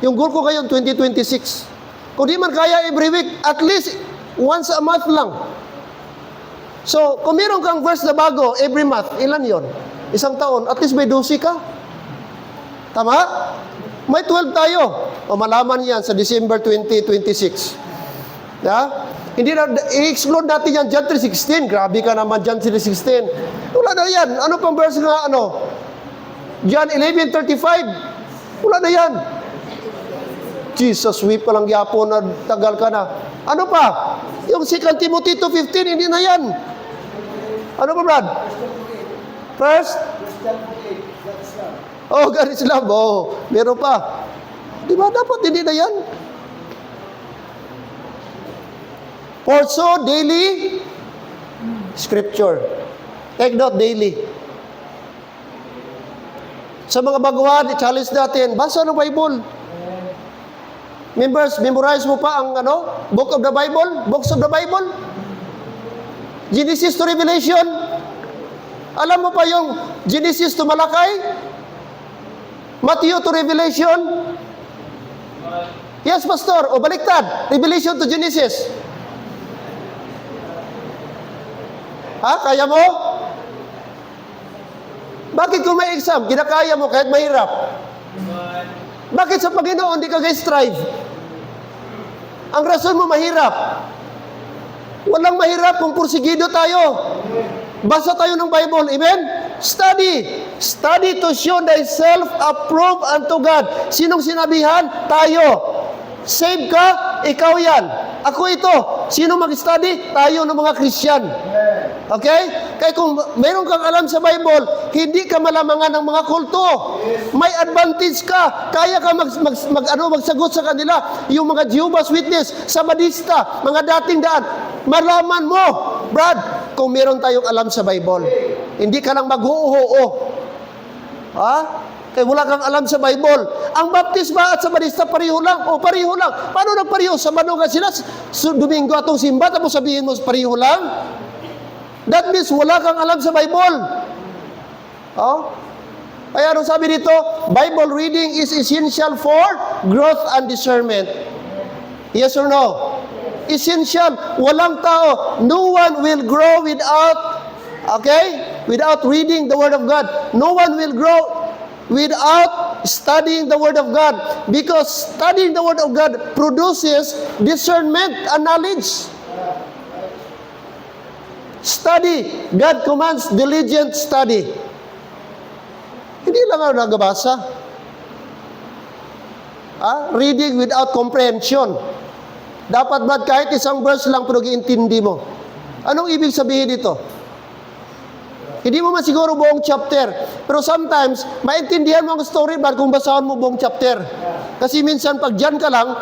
Yung goal ko ngayon, 2026. Kung di man kaya every week, at least once a month lang. So, kung meron kang verse na bago every month, ilan yon? Isang taon, at least may 12 ka. Tama? May 12 tayo. O malaman yan sa December 2026. Hindi na, i-exclude natin yan, John 3:16. Grabe ka naman, John 3:16. Wala na yan. Ano pang verse nga, John 11:35. Wala na yan. Jesus, weep pa lang yapon na tagal ka na. Ano pa? Yung 2 Timothy 2:15, hindi na yan. Ano pa, Brad? First? Oh, God is love. Oh, meron pa. Di ba? Dapat hindi na yan. Also, daily scripture. Take note, daily. Sa mga baguhan, i-challenge natin, basa ng Bible. Members, memorize mo pa ang Book of the Bible? Books of the Bible? Genesis to Revelation? Alam mo pa yung Genesis to Malakay? Matthew to Revelation? Yes, Pastor. O baliktad. Revelation to Genesis. Kaya mo? Bakit kung may exam, kinakaya mo kahit mahirap? Bakit sa Panginoon di ka strive? Ang rason mo mahirap. Walang mahirap kung pursigido tayo. Basa tayo ng Bible. Amen? Study. Study to show thyself approved unto God. Sinong sinabihan? Tayo. Save ka? Ikaw yan. Ako ito. Sino mag-study? Tayo ng mga Christian. Okay? Kaya kung mayroon kang alam sa Bible, hindi ka malamangan ng mga kulto. May advantage ka. Kaya ka magsagot sa kanila. Yung mga Jehovah's Witness, Sabadista, mga dating daan. Malaman mo, Brad, kung meron tayong alam sa Bible. Hindi ka lang mag-oo-oo. Kaya wala kang alam sa Bible. Ang baptisma at Sabadista pareho lang. O pareho lang. Paano nagpareho? Sabado nga sila. Domingo atong simba, tapos sabihin mo pareho lang. That means wala kang alam sa Bible. Kaya anong sabi dito? Bible reading is essential for growth and discernment. Yes or no? Essential. Walang tao. No one will grow without reading the Word of God. No one will grow without studying the Word of God. Because studying the Word of God produces discernment and knowledge. Study. God commands diligent study. Hindi lang ako nagabasa. Reading without comprehension. Dapat ba kahit isang verse lang pero iintindi mo? Anong ibig sabihin dito? Hindi mo man siguro buong chapter. Pero sometimes, maintindihan mo ang story ba kung basahan mo buong chapter. Kasi minsan pag dyan ka lang,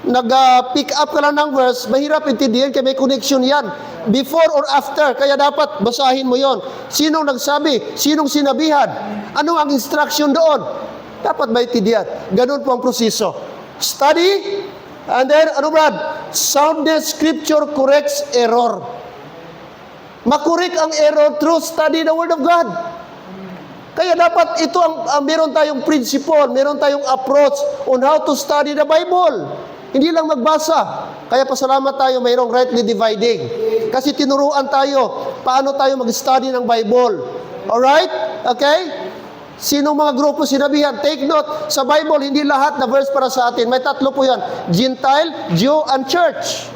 nag-pick up ka lang ng verse, mahirap intindihan kaya may connection yan. Before or after, kaya dapat basahin mo yon. Sinong nagsabi? Sinong sinabihan? Ano ang instruction doon? Dapat maintindihan. Ganun po ang proseso. Study, and then, ano Brad? Soundness scripture corrects error. Makorek ang error through study the Word of God. Kaya dapat ito ang meron tayong principle, meron tayong approach on how to study the Bible. Hindi lang magbasa. Kaya pasalamat tayo mayroong rightly dividing. Kasi tinuruan tayo paano tayo mag-study ng Bible. Alright? Okay? Sinong mga grupo sinabihan? Take note, sa Bible, hindi lahat na verse para sa atin. May tatlo po yan. Gentile, Jew, and Church.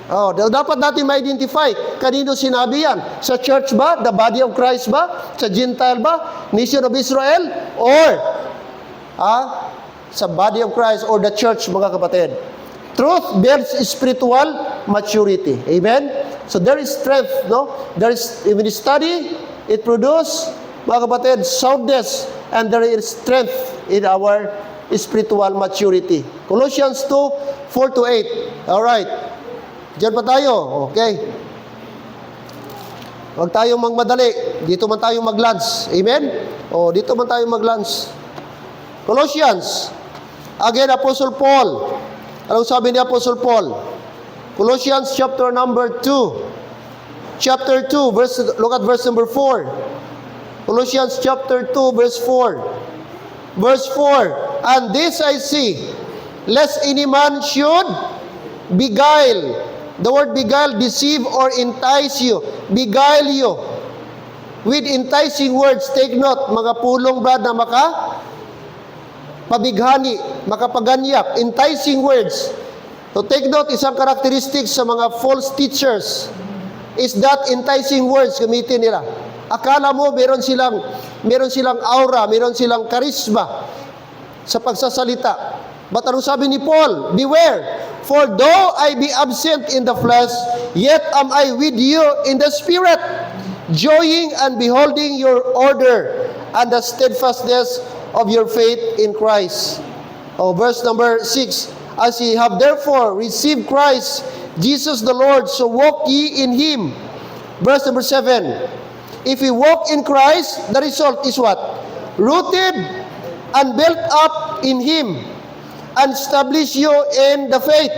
Oh, dapat natin ma-identify kanino sinabi yan. Sa church ba? The body of Christ ba? Sa Gentile ba? Nation of Israel? Or sa body of Christ or the church, mga kapatid. Truth builds spiritual maturity. Amen? So there is strength, no? There is, when you study, it produces, mga kapatid, soundness, and there is strength in our spiritual maturity. Colossians 2, 4-8. Alright. Diyan pa tayo. Okay. Huwag tayong magmadali. Dito man tayo mag-lunch. Amen? O, dito man tayo mag-lunch. Colossians. Again, Apostle Paul. Anong sabi ni Apostle Paul? Colossians chapter number 2. Chapter 2, look at verse number 4. Colossians chapter 2, verse 4. Verse 4. And this I see, lest any man should beguile. The word beguile, deceive or entice you. Beguile you. With enticing words, take note, mga pulong brad na pabighani, makapaganyak, enticing words. So take note, isang characteristics sa mga false teachers is that enticing words gamitin nila. Akala mo meron silang aura, meron silang charisma sa pagsasalita. But anong sabi ni Paul? Beware, for though I be absent in the flesh, yet am I with you in the spirit, joying and beholding your order and the steadfastness of your faith in Christ. Oh, verse number 6. As ye have therefore received Christ, Jesus the Lord, so walk ye in Him. Verse number 7. If we walk in Christ, the result is what? Rooted and built up in Him, and establish you in the faith,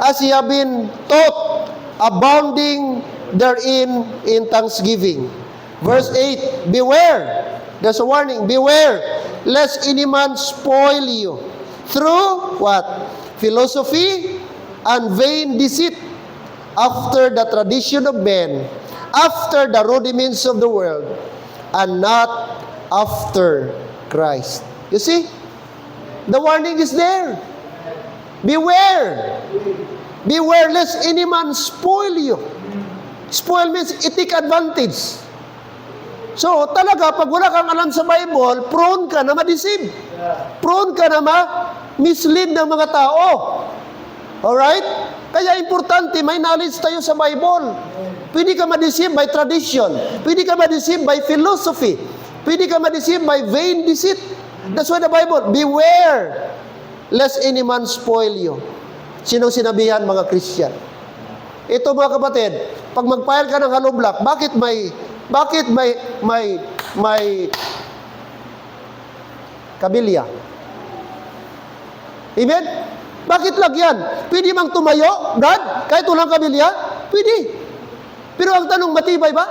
as ye have been taught, abounding therein in thanksgiving. Verse 8, beware, there's a warning, beware, lest any man spoil you, through what? Philosophy and vain deceit, after the tradition of men, after the rudiments of the world, and not after Christ. You see? The warning is there. Beware. Beware lest any man spoil you. Spoil means take advantage. So, talaga, pag wala kang alam sa Bible, prone ka na ma-deceive. Prone ka na ma-mislead ng mga tao. Alright? Kaya importante, may knowledge tayo sa Bible. Pwede ka ma-deceive by tradition. Pwede ka ma-deceive by philosophy. Pwede ka ma-deceive by vain deceit. That's why the Bible, beware, lest any man spoil you. Sinong sinabihan, mga Christian? Ito, mga kapatid, pag mag-file ka ng hollow block, bakit may kabilya? Amen? Bakit lagyan? Pwede mang tumayo, Brad? Kahit walang kabilya? Pwede. Pero ang tanong, matibay ba?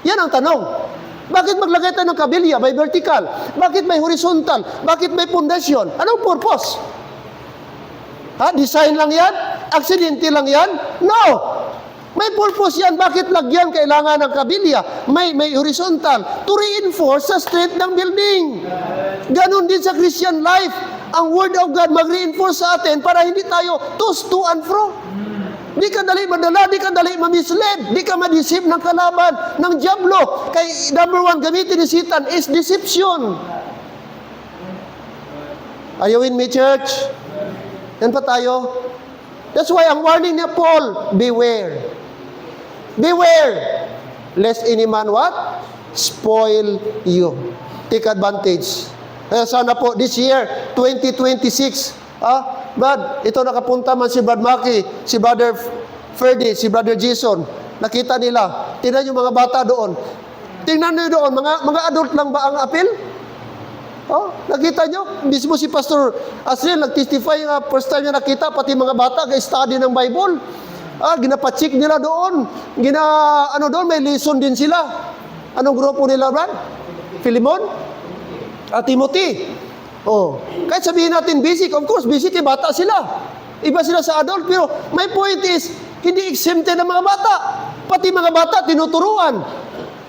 Yan ang tanong. Bakit maglagay tayo ng kabilya? May vertical. Bakit may horizontal? Bakit may pundasyon? Anong purpose? Design lang yan? Aksidente lang yan? No! May purpose yan. Bakit lagyan kailangan ng kabilya? May horizontal. To reinforce sa strength ng building. Ganon din sa Christian life. Ang Word of God mag-reinforce sa atin para hindi tayo toss to and fro. Di ka dali madala, di ka dali ma-mislead, di ka ma-deceive ng kalaban, ng diablo. Kay number 1, gamitin ni Satan is deception. Are you with me, church? Yan pa tayo. That's why ang warning ni Paul, beware. Beware, lest any man what? Spoil you. Take advantage. Kaya sana po, this year, 2026, Brad, ito nakapunta man si Brad Maki, si Brother Ferdy, si Brother Jason. Nakita nila. Tingnan yung mga bata doon. Tingnan nyo doon, mga adult lang ba ang apil? Oh, nakita nyo? Mismo si Pastor Asriel nag-testify nga first time niya nakita, pati mga bata ga-study ng Bible. Ginapacheck nila doon. Doon, may lesson din sila. Anong grupo nila, Brad? Philemon? Timothy. Oh, kahit sabihin natin basic, of course, basic bata sila. Iba sila sa adult, pero my point is, hindi exempted ng mga bata. Pati mga bata, tinuturuan.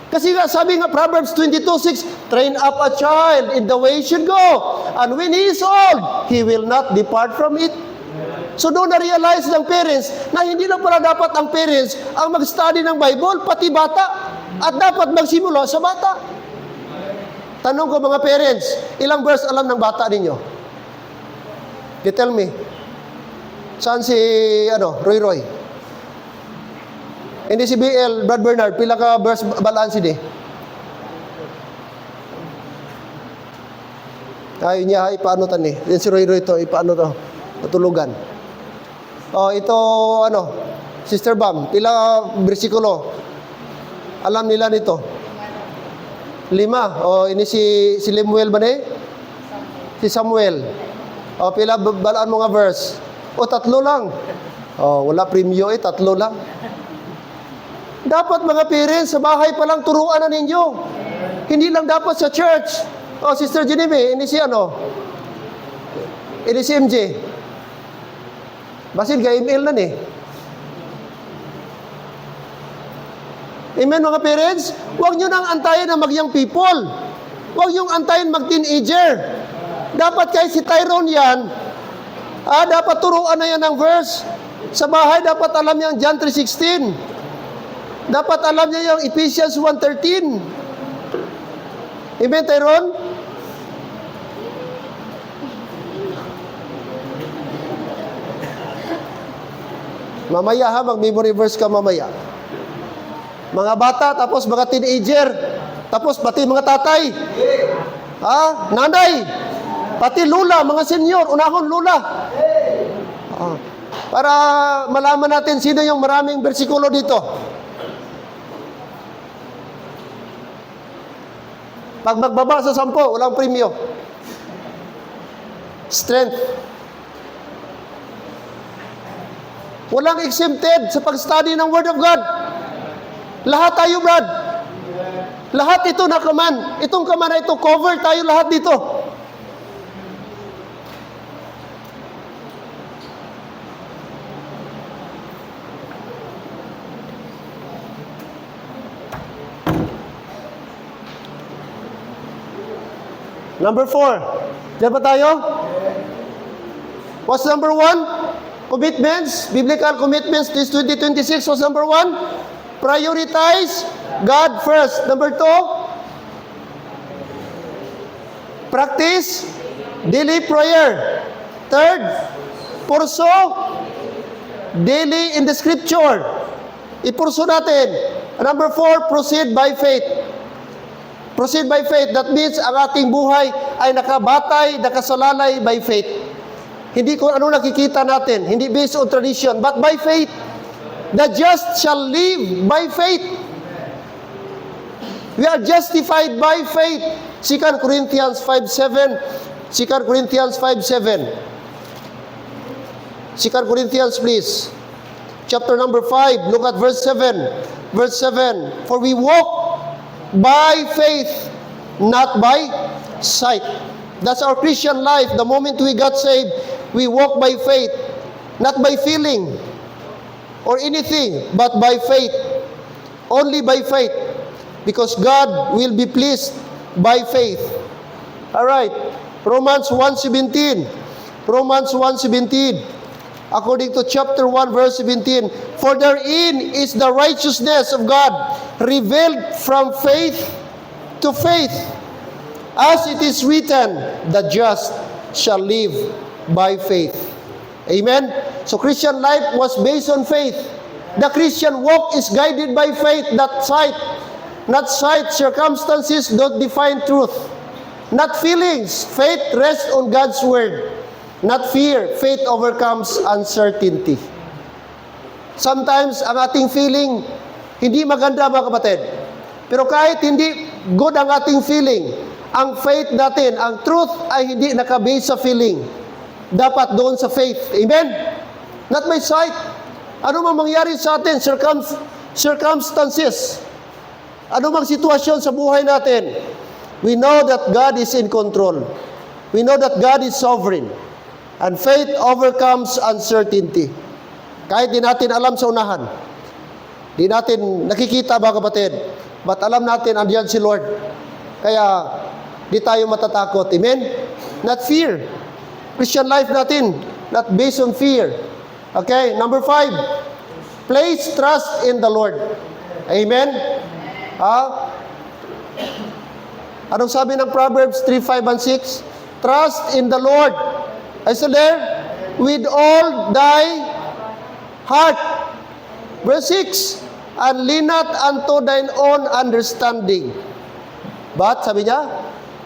Kasi nga, sabi nga, Proverbs 22:6, train up a child in the way he should go. And when he is old, he will not depart from it. So doon na-realize ng parents na hindi lang pala dapat ang parents ang mag-study ng Bible, pati bata. At dapat magsimula sa bata. Tanong ko mga parents, ilang verse alam ng bata ninyo? You tell me. Saan si, Roy? Hindi si BL, Brad Bernard, pila ka verse balaan si di? Ay, niya, paano tani? Yan si Roy to, paano to? Natulugan. Ito, Sister Bam, pila bersikulo? Alam nila nito? 5. Ini si Lemuel ba ni? Si Samuel. Pila balaan mo nga verse? 3 lang. Wala premyo 3 lang. Dapat mga parents, sa bahay pa lang turuan na ninyo. Hindi lang dapat sa church. Sister Genevieve, ini si Ini si MJ. Basin ka email na ni. Amen mga parents? Huwag nyo nang antayin na mag-young people. Huwag nyo antayin mag-teenager. Dapat kahit si Tyrone yan, dapat turuan na yan ng verse. Sa bahay, dapat alam niya ang John 3:16. Dapat alam niya yung Ephesians 1:13. Amen, Tyrone? Mamaya mag-memory verse ka mamaya. Mga bata, tapos mga teenager, tapos pati mga tatay, nanay, pati lula, mga senior, unahon lula. Para malaman natin sino yung maraming bersikulo dito. Pag magbaba sa 10, walang premyo. Strength. Walang exempted sa pag-study ng Word of God. Lahat tayo, Brad. Lahat ito na kaman. Itong kaman na ito, cover tayo lahat dito. Number 4. Diyan ba tayo? What's number 1? Commitments. Biblical commitments this 2026. What's number 1? Prioritize God first. Number 2, practice daily prayer. Third, pursue daily in the scripture. Ipurso natin. Number 4, proceed by faith. Proceed by faith. That means ang ating buhay ay nakabatay, nakasalalay by faith. Hindi kung ano nakikita natin, hindi based on tradition, but by faith. The just shall live by faith. We are justified by faith. 2 Corinthians 5:7. 2 Corinthians 5:7. 2 Corinthians, please. Chapter number 5. Look at verse 7. Verse 7. For we walk by faith, not by sight. That's our Christian life. The moment we got saved, we walk by faith, not by feeling or anything, but by faith. Only by faith. Because God will be pleased by faith. Alright. Romans 1:17. Romans 1:17. According to chapter 1 verse 17. For therein is the righteousness of God revealed from faith to faith. As it is written, the just shall live by faith. Amen? So Christian life was based on faith. The Christian walk is guided by faith, not sight. Not sight, circumstances don't define truth. Not feelings, faith rests on God's word. Not fear, faith overcomes uncertainty. Sometimes, ang ating feeling, hindi maganda mga kapatid. Pero kahit hindi good ang ating feeling, ang faith natin, ang truth ay hindi nakabase sa feeling. Dapat doon sa faith. Amen? Not by sight. Ano mang mangyari sa atin, circumstances, ano mang sitwasyon sa buhay natin, we know that God is in control. We know that God is sovereign. And faith overcomes uncertainty. Kahit di natin alam sa unahan, di natin nakikita mga kapatid, but alam natin andiyan si Lord. Kaya di tayo matatakot. Amen? Not fear. Christian life natin, not based on fear. Okay? Number 5, place trust in the Lord. Amen? Anong sabi ng Proverbs 3, 5, and 6? Trust in the Lord. I said there, with all thy heart. Verse 6, and lean not unto thine own understanding. But, sabi niya,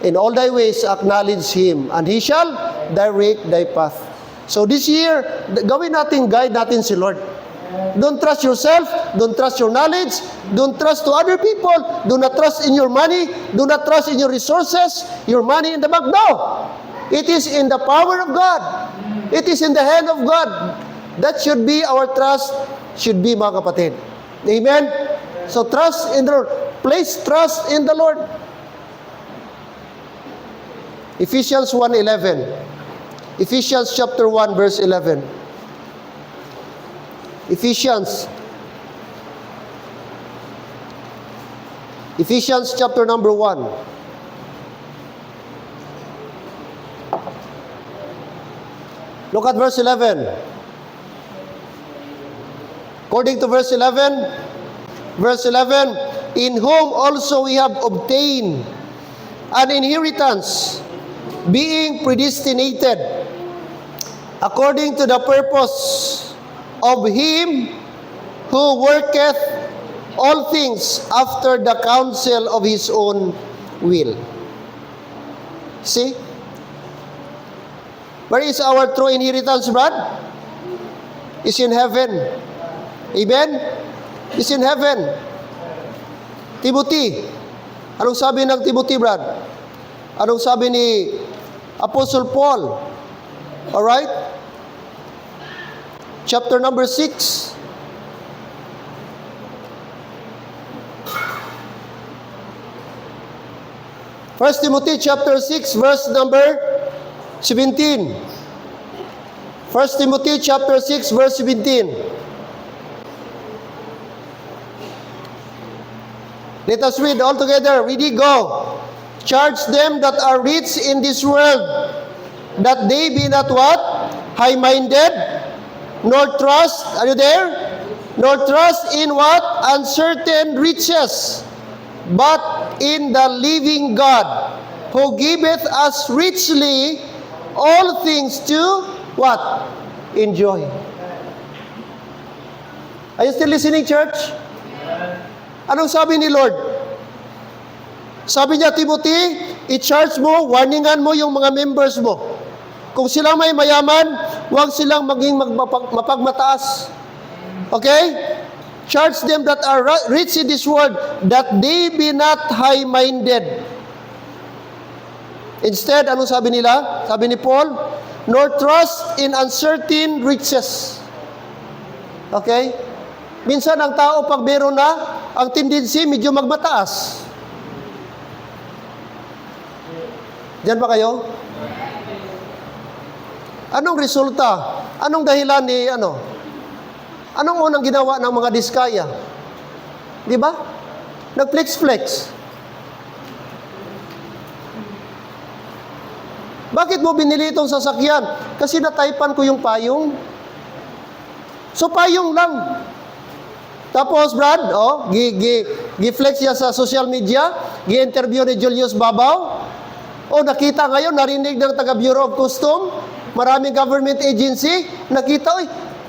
in all thy ways acknowledge Him, and He shall direct thy path. So this year, gawin natin, guide natin si Lord. Don't trust yourself, don't trust your knowledge, don't trust to other people, do not trust in your money, do not trust in your resources, your money in the bank. No! It is in the power of God. It is in the hand of God. That should be our trust, should be mga kapatid. Amen? So trust in the Lord. Place trust in the Lord. Ephesians 1:11. Ephesians chapter 1 verse 11. Ephesians chapter number 1. Look at verse 11. According to verse 11, in whom also we have obtained an inheritance, being predestinated according to the purpose of Him who worketh all things after the counsel of His own will. See? Where is our true inheritance, Brad? It's in heaven. Amen? It's in heaven. Timothy. Anong sabi ng Timothy, Brad? Anong sabi ni Apostle Paul? Alright? Chapter number 6. First Timothy chapter 6 verse number 17. First Timothy chapter 6 verse 17. Let us read all together. Ready, go. Charge them that are rich in this world, that they be not what? High-minded, nor trust, are you there? Nor trust in what? Uncertain riches, but in the living God, who giveth us richly all things to what? Enjoy. Are you still listening, church? Anong sabi ni Lord? Sabi niya, Timothy, i-charge mo, warningan mo yung mga members mo. Kung sila may mayaman, huwag silang maging mapagmataas. Okay? Charge them that are rich in this world, that they be not high-minded. Instead, anong sabi nila? Sabi ni Paul, nor trust in uncertain riches. Okay? Minsan ang tao pag meron na, ang tendency medyo magmataas. Diyan ba kayo? Anong resulta? Anong dahilan ni Anong unang ginawa ng mga diskaya? Di ba? Nag-flex-flex. Bakit mo binili itong sasakyan? Kasi nataypan ko yung payong. So payong lang. Tapos, Brad, gi-flex niya sa social media, gi-interview ni Julius Babaw. Nakita ngayon, narinig ng taga Bureau of Custom, maraming government agency, nakita,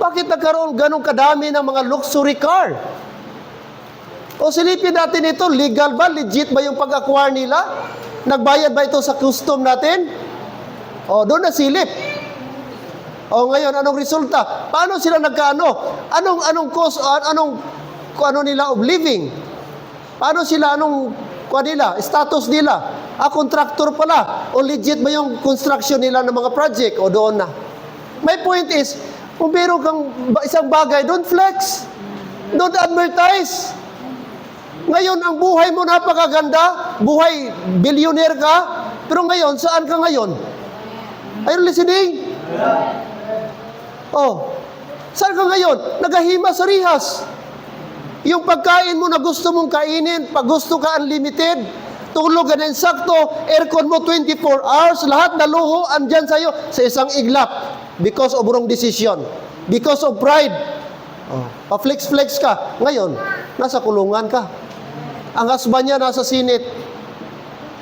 bakit nagkaroon ganong kadami ng mga luxury car? Silipin natin ito, legal ba? Legit ba yung pag-acquire nila? Nagbayad ba ito sa custom natin? Doon na silip. Ngayon, anong resulta? Paano sila nagkaano? Anong cost, ano nila of living? Paano sila, status nila? contractor pala. O legit ba yung construction nila ng mga project? O doon na. My point is, kung meron kang isang bagay, don't flex. Don't advertise. Ngayon, ang buhay mo napakaganda. Buhay, billionaire ka. Pero ngayon, saan ka ngayon? Are you listening? Oh, saan ka ngayon? Nagahima sa rihas. Yung pagkain mo na gusto mong kainin, pag gusto ka unlimited, tulog ka na sakto, aircon mo 24 hours, lahat na luho, andyan sa'yo sa isang iglap. Because of wrong decision. Because of pride. Oh, pa-flex-flex ka. Ngayon, nasa kulungan ka. Ang husband niya nasa Senate.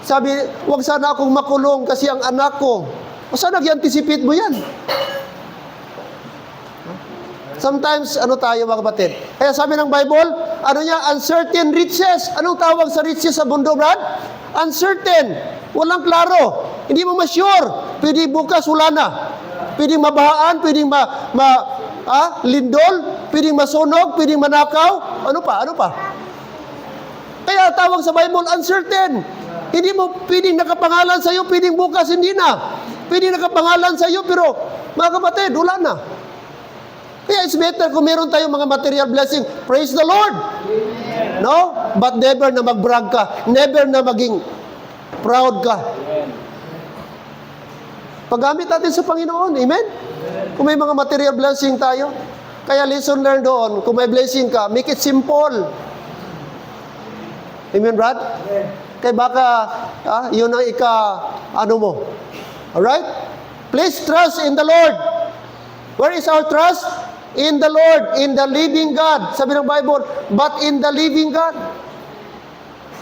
Sabi, huwag sana akong makulong kasi ang anak ko. O saan nag-anticipate mo yan? Sometimes, ano tayo mga kapatid? Kaya sabi ng Bible, ano niya? Uncertain riches. Anong tawag sa riches sa mundo, Brad? Uncertain. Walang klaro. Hindi mo ma-sure. Pwede bukas, wala na. Pwedeng mabahaan, pwedeng lindol, pwedeng masunog, pwedeng manakaw. Ano pa? Ano pa? Kaya tawag sa Bible, uncertain. Hindi mo pwedeng nakapangalan sa iyo, pwedeng bukas, hindi na. Pwedeng nakapangalan sa iyo, pero mga kapatid, wala na. Kaya it's better kung meron tayong mga material blessing. Praise the Lord. No? But never na mag-brag ka. Never na maging proud ka. Paggamit natin sa Panginoon. Amen? Kung may mga material blessing tayo. Kaya lesson learned doon. Kung may blessing ka, make it simple. Amen, Brad? Kaya baka, yun ang mo. Alright? Please trust in the Lord. Where is our trust? In the Lord, in the living God. Sabi ng Bible, but in the living God,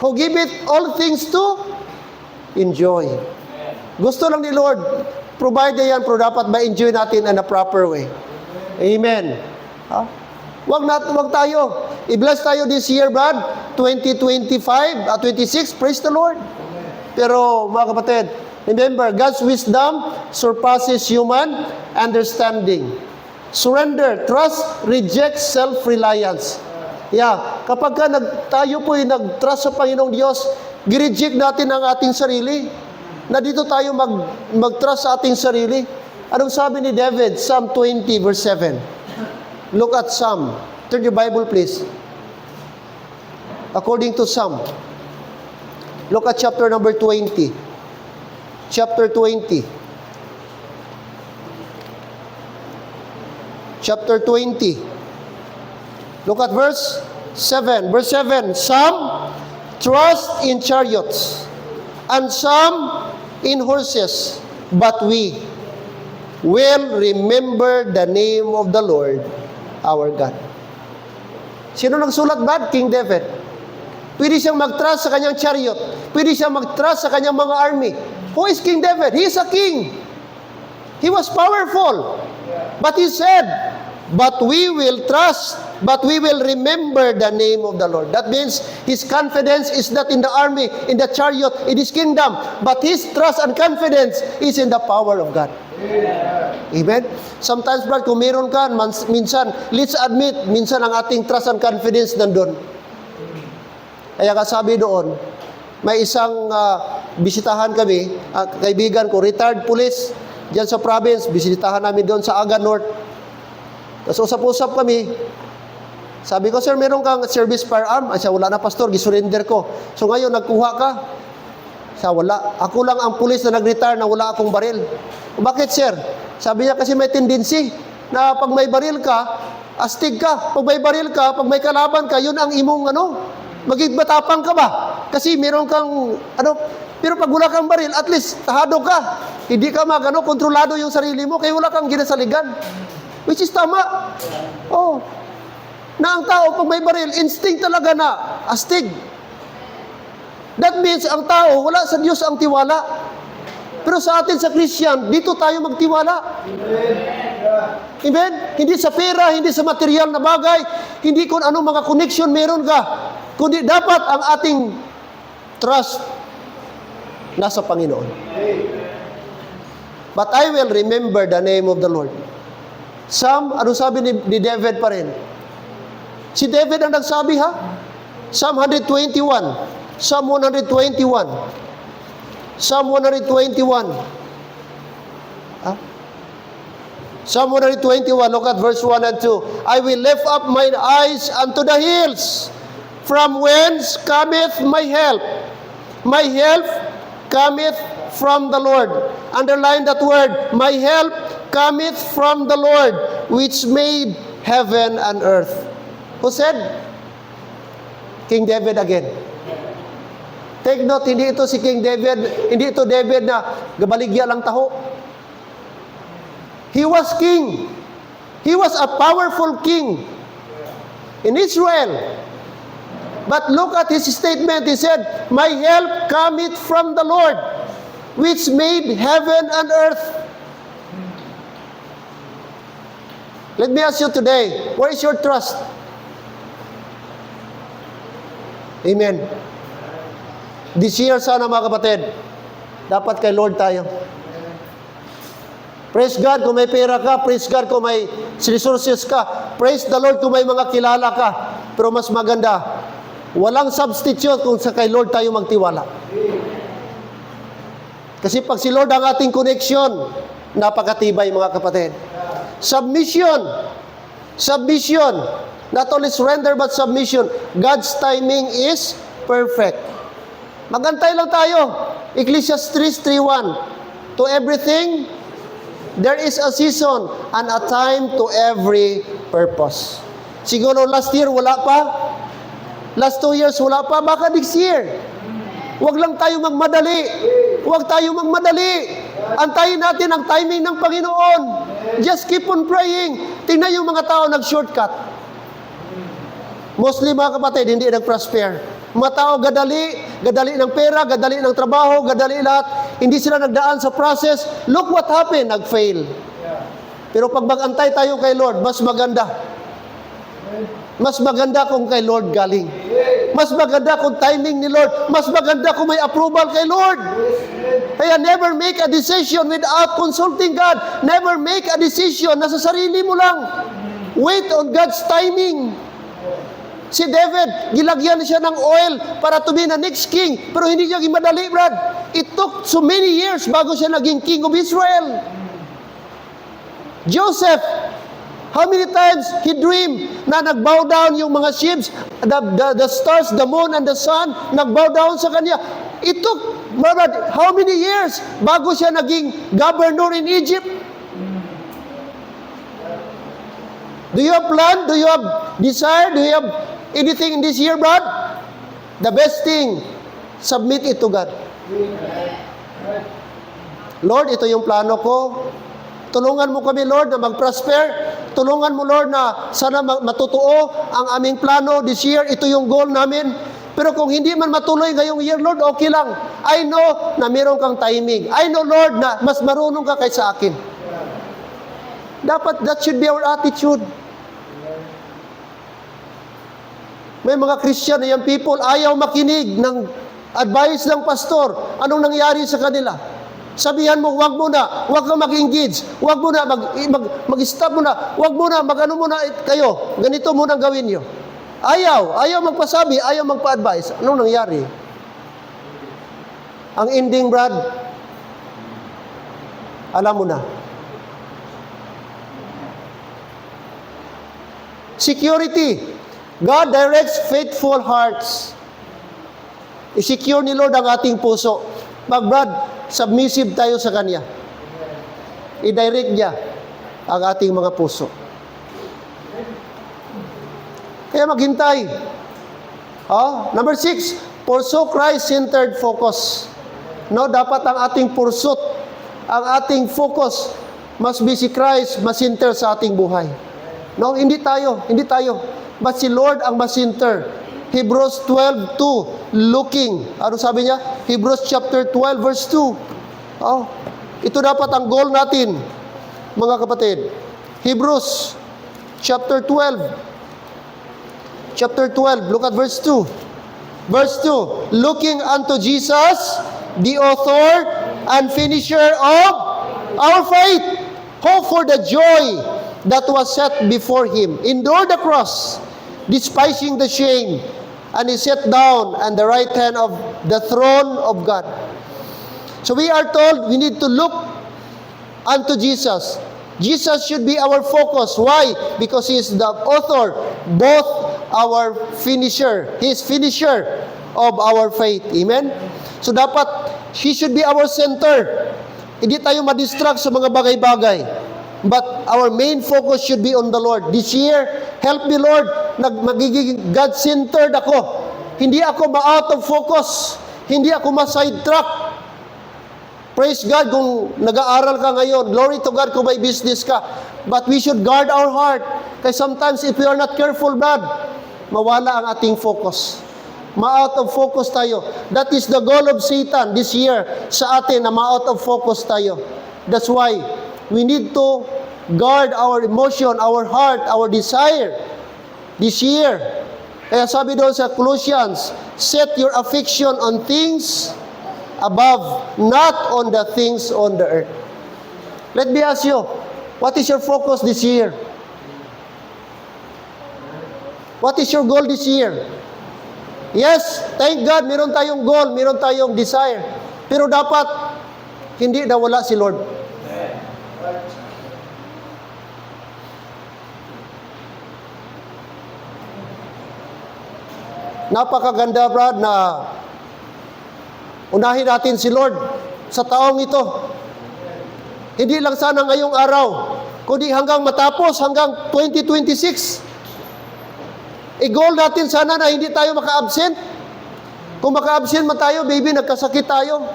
who give it all things to enjoy. Gusto lang ni Lord, provide yan, pero dapat ma-enjoy natin in a proper way. Amen. Wag tayo. I-bless tayo this year, Brad. 2025, 26, praise the Lord. Pero, mga kapatid, remember, God's wisdom surpasses human understanding. Surrender, trust, reject self-reliance. Yeah, kapag tayo po'y nag-trust sa Panginoong Diyos, gireject natin ang ating sarili. Na dito tayo mag-trust sa ating sarili. Anong sabi ni David? Psalm 20 verse 7. Look at Psalm. Turn your Bible please. According to Psalm. Look at chapter number 20. Chapter 20. Chapter 20. Look at verse 7. Verse 7. Some trust in chariots, and some in horses, but we will remember the name of the Lord, our God. Sino nagsulat ba? King David. Pwede siyang mag-trust sa kanyang chariot. Pwede siyang mag-trust sa kanyang mga army. Who is King David? He is a king. He was powerful. But he said, but we will trust, but we will remember the name of the Lord. That means his confidence is not in the army, in the chariot, in his kingdom, but his trust and confidence is in the power of God. Amen? Sometimes, Brad, kung meron ka, minsan, let's admit, minsan ang ating trust and confidence nandun. Kaya kasabi doon, may isang bisitahan kami, kaibigan ko, retired police, diyan sa province, bisitahan namin doon sa Aga North. Tapos usap-usap kami. Sabi ko, sir, meron kang service firearm? Ay, siya, wala na, pastor, gisurrender ko. So ngayon, nagkuha ka? Siya, wala. Ako lang ang pulis na nag-retire na wala akong baril. Bakit, sir? Sabi niya, kasi may tendency na pag may baril ka, astig ka. Pag may baril ka, pag may kalaban ka, yun ang imong, maging matapang ka ba? Kasi meron kang, pero pag wala kang baril, at least, tahado ka. Hindi ka kontrolado yung sarili mo, kaya wala kang ginasaligan. Which is tama. Oh. Na ang tao, pag may baril, instinct talaga na astig. That means, ang tao, wala sa Diyos ang tiwala. Pero sa atin, sa Christian, dito tayo magtiwala. Amen? Hindi sa pera, hindi sa material na bagay, hindi kung anong mga connection meron ka. Kundi dapat ang ating trust nasa Panginoon. But I will remember the name of the Lord. Anong sabi ni David pa rin? Si David ang nagsabi, ha? Psalm 121. Psalm 121. Psalm 121. Psalm 121, look at verse 1 and 2. I will lift up mine eyes unto the hills, from whence cometh my help. My help cometh from the Lord. Underline that word. My help cometh from the Lord, which made heaven and earth. Who said? King David again. Take note, hindi ito si King David, hindi ito David na gabaligya lang taho. He was king. He was a powerful king in Israel. But look at his statement. He said, my help cometh from the Lord, which made heaven and earth. Let me ask you today, where is your trust? Amen. This year sana mga kapatid, dapat kay Lord tayo. Praise God kung may pera ka. Praise God kung may resources ka. Praise the Lord kung may mga kilala ka. Pero mas maganda, walang substitute kung sa kay Lord tayo magtiwala. Kasi pag si Lord ang ating connection, napakatibay mga kapatid. Submission. Submission. Not only surrender but submission. God's timing is perfect. Magantay lang tayo. Ecclesiastes 3:1. To everything, there is a season and a time to every purpose. Siguro last year wala pa. Last 2 years wala pa. Baka this year. Huwag lang tayo magmadali. Huwag tayo magmadali. Antayin natin ang timing ng Panginoon. Just keep on praying. Tingnan yung mga tao nag-shortcut. Mostly mga kapatid, hindi nag-prosper. Mga tao gadali ng pera, gadali ng trabaho, gadali lahat. Hindi sila nagdaan sa process. Look what happened, nag-fail. Pero pag mag-antay tayo kay Lord, mas maganda. Mas maganda kung kay Lord galing. Mas maganda kung timing ni Lord. Mas maganda kung may approval kay Lord. Kaya never make a decision without consulting God. Never make a decision na sa sarili mo lang. Wait on God's timing. Si David, gilagyan siya ng oil para to be the next king. Pero hindi niya madali, Brad. It took so many years bago siya naging king of Israel. Joseph, how many times he dreamed na nagbow down yung mga ships, the stars, the moon, and the sun, nagbow down sa kanya. It took, Brad, how many years bago siya naging governor in Egypt? Do you have plan? Do you have desire? Do you have anything in this year, Brad? The best thing, submit it to God. Lord, ito yung plano ko. Tulungan mo kami, Lord, na mag-prosper. Tulungan mo, Lord, na sana matutuo ang aming plano this year. Ito yung goal namin. Pero kung hindi man matuloy ngayong year, Lord, okay lang. I know na meron kang timing. I know, Lord, na mas marunong ka kaysa akin. Dapat, that should be our attitude. May mga Christian na yung people ayaw makinig ng advice ng pastor. Anong nangyari sa kanila? Sabihan mo, wag muna, wag kang mag-engage, wag muna, mag-stop muna, wag muna, mag-ano muna kayo, ganito muna gawin nyo. Ayaw magpasabi, ayaw magpa-advise. Anong nangyari? Ang ending, Brad, alam mo na. Security. God directs faithful hearts. I-secure ni Lord ang ating puso. Brad, submissive tayo sa Kanya. I-direct niya ang ating mga puso. Kaya maghintay. Number 6, pursue Christ-centered focus. No, dapat ang ating pursuit, ang ating focus, must be si Christ, mas-center sa ating buhay. No, hindi tayo. But si Lord ang mas-center. Hebrews 12:2, looking. Ano sabi niya? Hebrews chapter 12, verse 2. Ito dapat ang goal natin, mga kapatid. Hebrews chapter 12. Chapter 12, look at verse 2. Verse 2, looking unto Jesus, the author and finisher of our faith. Hope for the joy that was set before him. Endure the cross, despising the shame, and is set down on the right hand of the throne of God. So we are told we need to look unto Jesus. Jesus should be our focus. Why? Because He is the author, both our finisher. He is finisher of our faith. Amen? So dapat, He should be our center. Hindi tayo madistract sa mga bagay-bagay. But our main focus should be on the Lord. This year, help me Lord, magiging God-centered ako. Hindi ako ma-out of focus. Hindi ako ma-sidetrack. Praise God kung nag-aaral ka ngayon. Glory to God kung may business ka. But we should guard our heart. Kasi sometimes if we are not careful, brad, mawala ang ating focus. Ma-out of focus tayo. That is the goal of Satan this year sa atin na ma-out of focus tayo. That's why we need to guard our emotion, our heart, our desire this year. Kaya sabi doon sa Colossians, set your affection on things above, not on the things on the earth. Let me ask you, what is your focus this year? What is your goal this year? Yes, thank God, meron tayong goal, meron tayong desire. Pero dapat, hindi nawala si Lord. Napakaganda, Brad, na unahin natin si Lord sa taong ito. Hindi lang sana ngayong araw, kundi hanggang matapos, hanggang 2026. I-goal natin sana na hindi tayo maka-absent. Kung maka-absent man tayo, baby, nagkasakit tayo.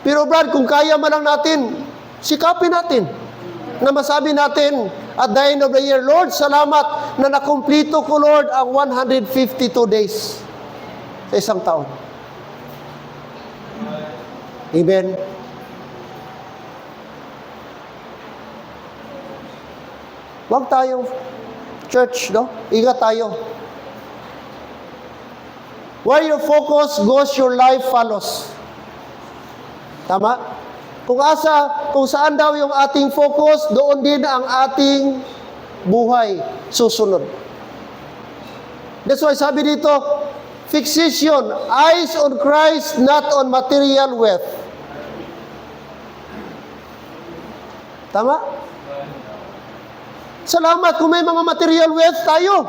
Pero Brad, kung kaya man lang natin, sikapin natin na masabi natin at the end of the year, Lord, salamat na nakumplito ko, Lord, ang 152 days sa isang taon. Amen. Huwag tayong church, no? Ingat tayo. Where your focus goes, your life follows. Tama? Kung saan daw yung ating focus, doon din ang ating buhay susunod. That's why sabi dito, fixation, eyes on Christ, not on material wealth. Tama? Salamat kung may mga material wealth tayo.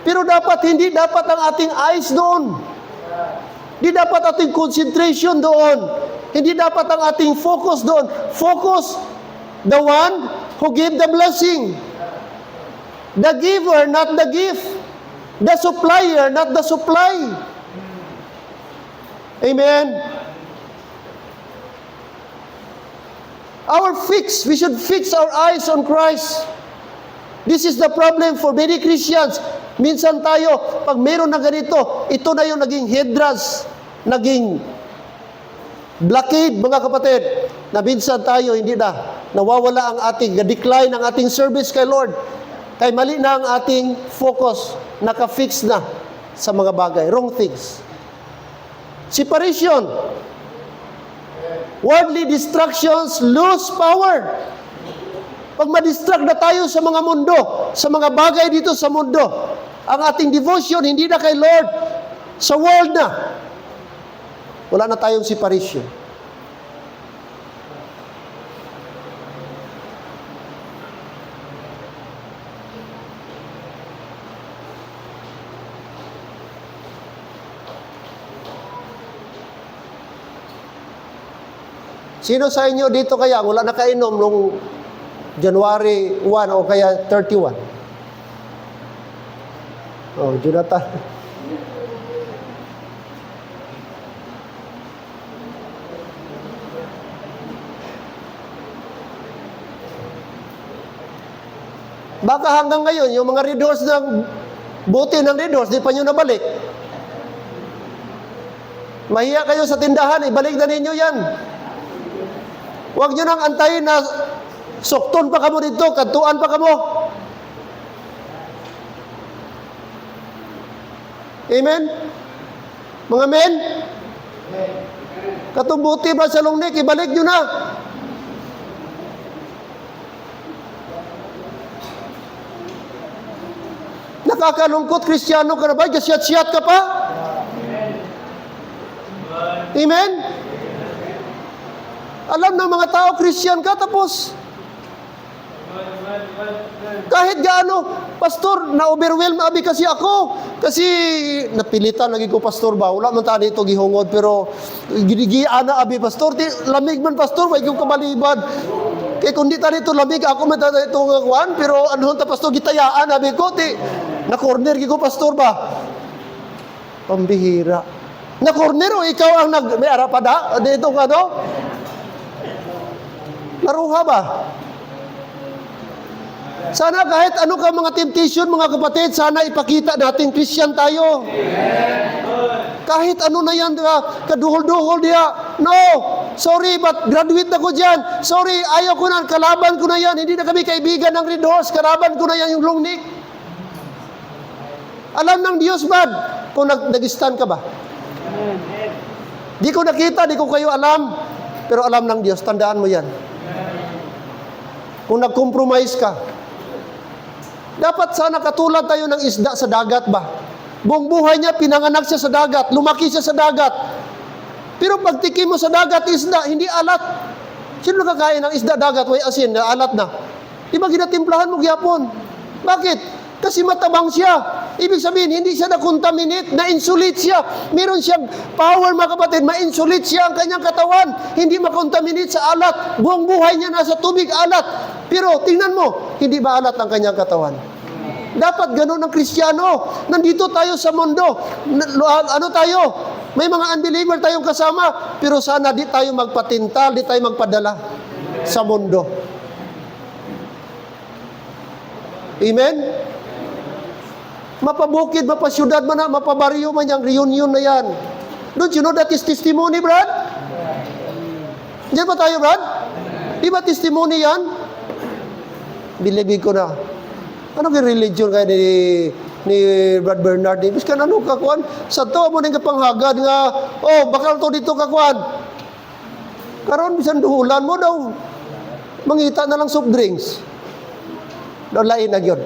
Pero hindi dapat ang ating eyes doon. Hindi dapat ating concentration doon. Hindi dapat ang ating focus doon. Focus the one who gave the blessing. The giver, not the gift. The supplier, not the supply. Amen. We should fix our eyes on Christ. This is the problem for many Christians. Minsan tayo, pag meron na ganito, ito na yung naging hindrance, naging blockade, mga kapatid, na minsan tayo, hindi na, nawawala ang ating, decline ang ating service kay Lord. Kay mali na ang ating focus, naka-fix na sa mga bagay, wrong things. Separation. Worldly distractions lose power. Pag ma-distract na tayo sa mga mundo, sa mga bagay dito sa mundo, ang ating devotion hindi na kay Lord, sa world na. Wala na tayong separation. Sino sa inyo dito kaya wala nakainom nung January 1 o kaya 31? Oh, Jonathan. Baka hanggang ngayon, yung mga Red Horse ng buti ng Red Horse, di pa nyo nabalik. Mahiya kayo sa tindahan, ibalik na ninyo yan. Huwag nyo nang antayin na sukton pa kamo dito, kantuan pa kamo. Amen? Mga men? Katumbuti ba sa lungnik, ibalik nyo na. Nakakalungkot, Kristiyano ka na ba? Gasyat-siyat ka pa? Amen? Alam ng mga tao, Christian ka, tapos kahit gaano, pastor, na-overwhelm abi kasi ako. Kasi napilitan lagi ko, pastor ba? Wala man tayo dito gihungod, pero ginigiana abi, pastor. Lamig man, pastor, may kong kabalibad. Kaya kung di tayo dito lamig, ako man tayo dito ngakuan, pero ano ta, pastor, gitayaan abi ko. Na-corner ko, pastor ba? Pambihira. Na-corner o ikaw ang may arapada? Dito ka, no? Naruha ba? Sana kahit ano ka mga temptation, mga kapatid, sana ipakita natin Christian tayo. Kahit ano na yan, kaduhol-duhol diya. No, sorry, but graduate ako dyan. Sorry, ayaw ko na, kalaban ko na yan. Hindi na kami kaibigan ng Red Horse, kalaban ko na yan yung lungnik. Alam ng Diyos ba kung nag-stand ka ba? Di ko nakita, di ko kayo alam. Pero alam ng Diyos, tandaan mo yan. Kung nag-compromise ka, dapat sana katulad tayo ng isda sa dagat ba? Buong buhay niya, pinanganak siya sa dagat, lumaki siya sa dagat. Pero pagtikim mo sa dagat, isda, hindi alat. Sino nakakain ng isda dagat, way asin, na alat na? Di ba ginatimplahan mo gyapon? Bakit? Kasi matabang siya. Ibig sabihin, hindi siya na-contaminate, na-insulate siya. Meron siyang power, mga kapatid, ma-insulate siya ang kanyang katawan. Hindi ma-contaminate sa alat. Buong buhay niya nasa tubig, alat. Pero, tingnan mo, hindi ba alat ang kanyang katawan? Dapat ganun ang Kristiyano. Nandito tayo sa mundo. Ano tayo? May mga unbeliever tayong kasama. Pero sana di tayo magpatintal, di tayo magpadala sa mundo. Amen? Mapabukid, mapasyudad man na, mapabaryo man yung reunion na yan. Don't you know that is testimony, Brad? Diyan ba tayo, Brad? Di ba testimony yan? Bilibig ko na. Ano kay religion kaya ni Brad Bernard? Ibig ka na ano kakuan? Sa to mo nang kapanghagad nga, oh, bakal to dito kakuan. Karon bisan duhulan mo daw. Mangita na lang soft drinks. Daw lain na gyud.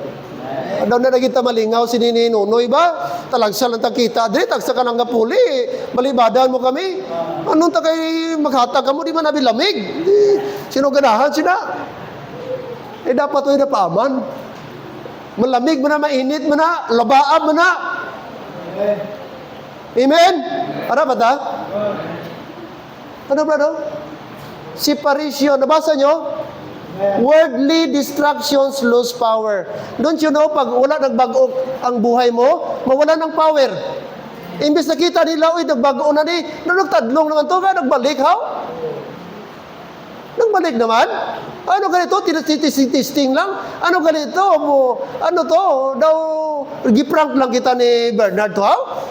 Daw na nagita malingaw si Nini Nunoy ba? Talagsa lang takita. Dili tagsa ka lang gapuli. Malibadan mo kami. Anong ta kay maghatag ka mo? Di man nabi lamig. Sino ganahan sila? Dapat ito napaman. Malamig mo na, mainit mo na, labaab mo na. Amen? Ano ba ta? Ano ba no? Separation. Nabasa nyo? Worldly distractions lose power. Don't you know, pag wala nagbago ang buhay mo, mawala ng power. Imbes nakita nila, uy, nagbago na ni, nagtadlong naman to, nagbalik, how? Nagbalik naman? Ano ganito? Testing lang? Ano ganito? Ano to? Daw, giprank lang kita ni Bernard to, how?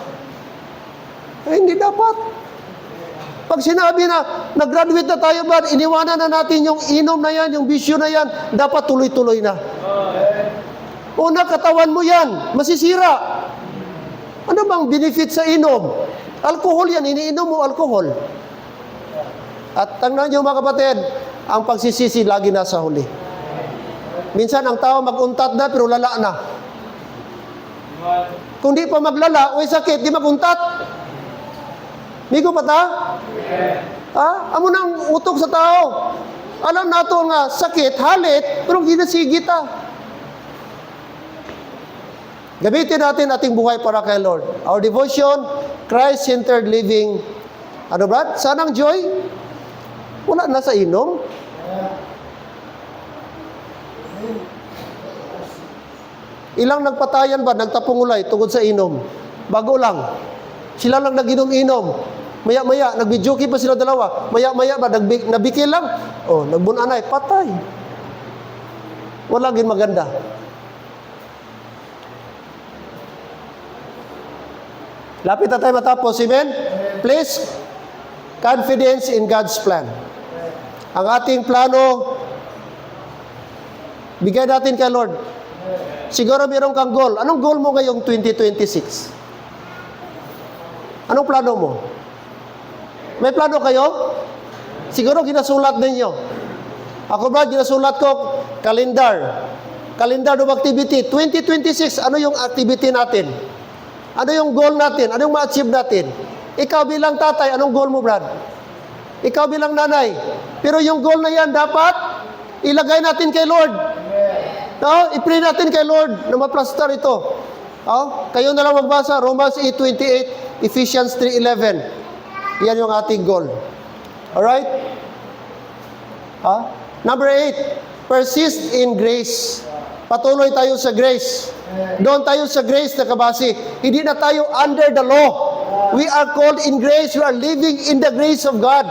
Hindi dapat. Pag sinabi na, nag-graduate na tayo ba, iniwanan na natin yung inom na yan, yung bisyo na yan, dapat tuloy-tuloy na. Una, katawan mo yan, masisira. Ano bang benefit sa inom? Alcohol yan, iniinom mo alcohol. At tandaan nyo mga kapatid, ang pagsisisi lagi nasa huli. Minsan ang tao mag-untat na, pero lala na. Kung di pa maglala, uy sakit, di maguntat. Migo pa ta? Ha? Amo nang utok sa tao. Alam nato nga sakit, halit, pero ginasigit ta. Gamitin natin ating buhay para kay Lord. Our devotion, Christ-centered living. Ano Brad? Saan ang joy? Wala na sa inom. Ilang nagpatayan ba? Nagtapungulay tungkol sa inom. Bago lang. Sila lang naginom-inom. Maya-maya, nagbidyuki pa sila dalawa. Maya-maya ba, nabikil lang. Oh, nagbunanay, patay. Wala gin maganda. Lapit na tayo matapos, amen? Please, confidence in God's plan. Ang ating plano, bigay natin kay Lord. Siguro mayroon kang goal. Anong goal mo ngayong 2026? Anong plano mo? May plano kayo? Siguro ginasulat ninyo. Ako ba, ginasulat ko, calendar. Calendar of activity. 2026, ano yung activity natin? Ano yung goal natin? Ano yung ma-achieve natin? Ikaw bilang tatay, anong goal mo, Brad? Ikaw bilang nanay. Pero yung goal na yan, dapat ilagay natin kay Lord. No? I-pray natin kay Lord na maplaster ito. Kayo na lang magbasa, Romans 8:28, Ephesians 3:11. Yan yung ating goal. Alright? Number 8, persist in grace. Patuloy tayo sa grace. Doon tayo sa grace na kabase. Hindi na tayo under the law. We are called in grace. We are living in the grace of God.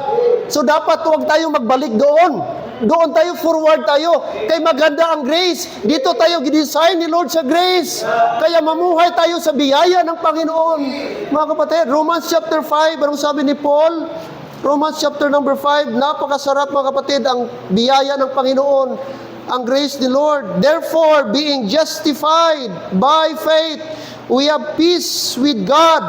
So dapat huwag tayo magbalik doon. Doon tayo, forward tayo. Kaya maganda ang grace. Dito tayo gidesign ni Lord sa grace. Kaya mamuhay tayo sa biyaya ng Panginoon. Mga kapatid, Romans chapter 5, anong sabi ni Paul? Romans chapter number 5, napakasarap mga kapatid ang biyaya ng Panginoon, ang grace ni Lord. Therefore, being justified by faith, we have peace with God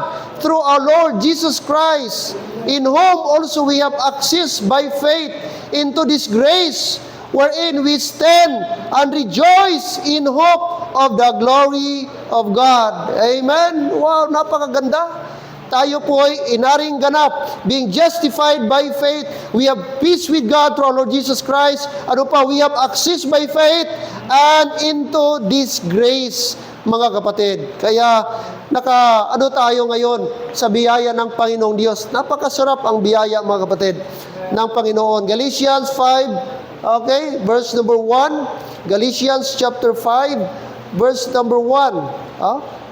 through our Lord Jesus Christ, in whom also we have access by faith into this grace, wherein we stand and rejoice in hope of the glory of God. Amen? Wow, napakaganda. Tayo po ay inaring ganap, being justified by faith. We have peace with God through our Lord Jesus Christ. Ano pa? We have access by faith and into this grace, mga kapatid. Kaya, ano tayo ngayon sa biyaya ng Panginoong Diyos. Napakasarap ang biyaya, mga kapatid, ng Panginoon. Galatians 5, okay, verse number 1. Galatians chapter 5, verse number 1.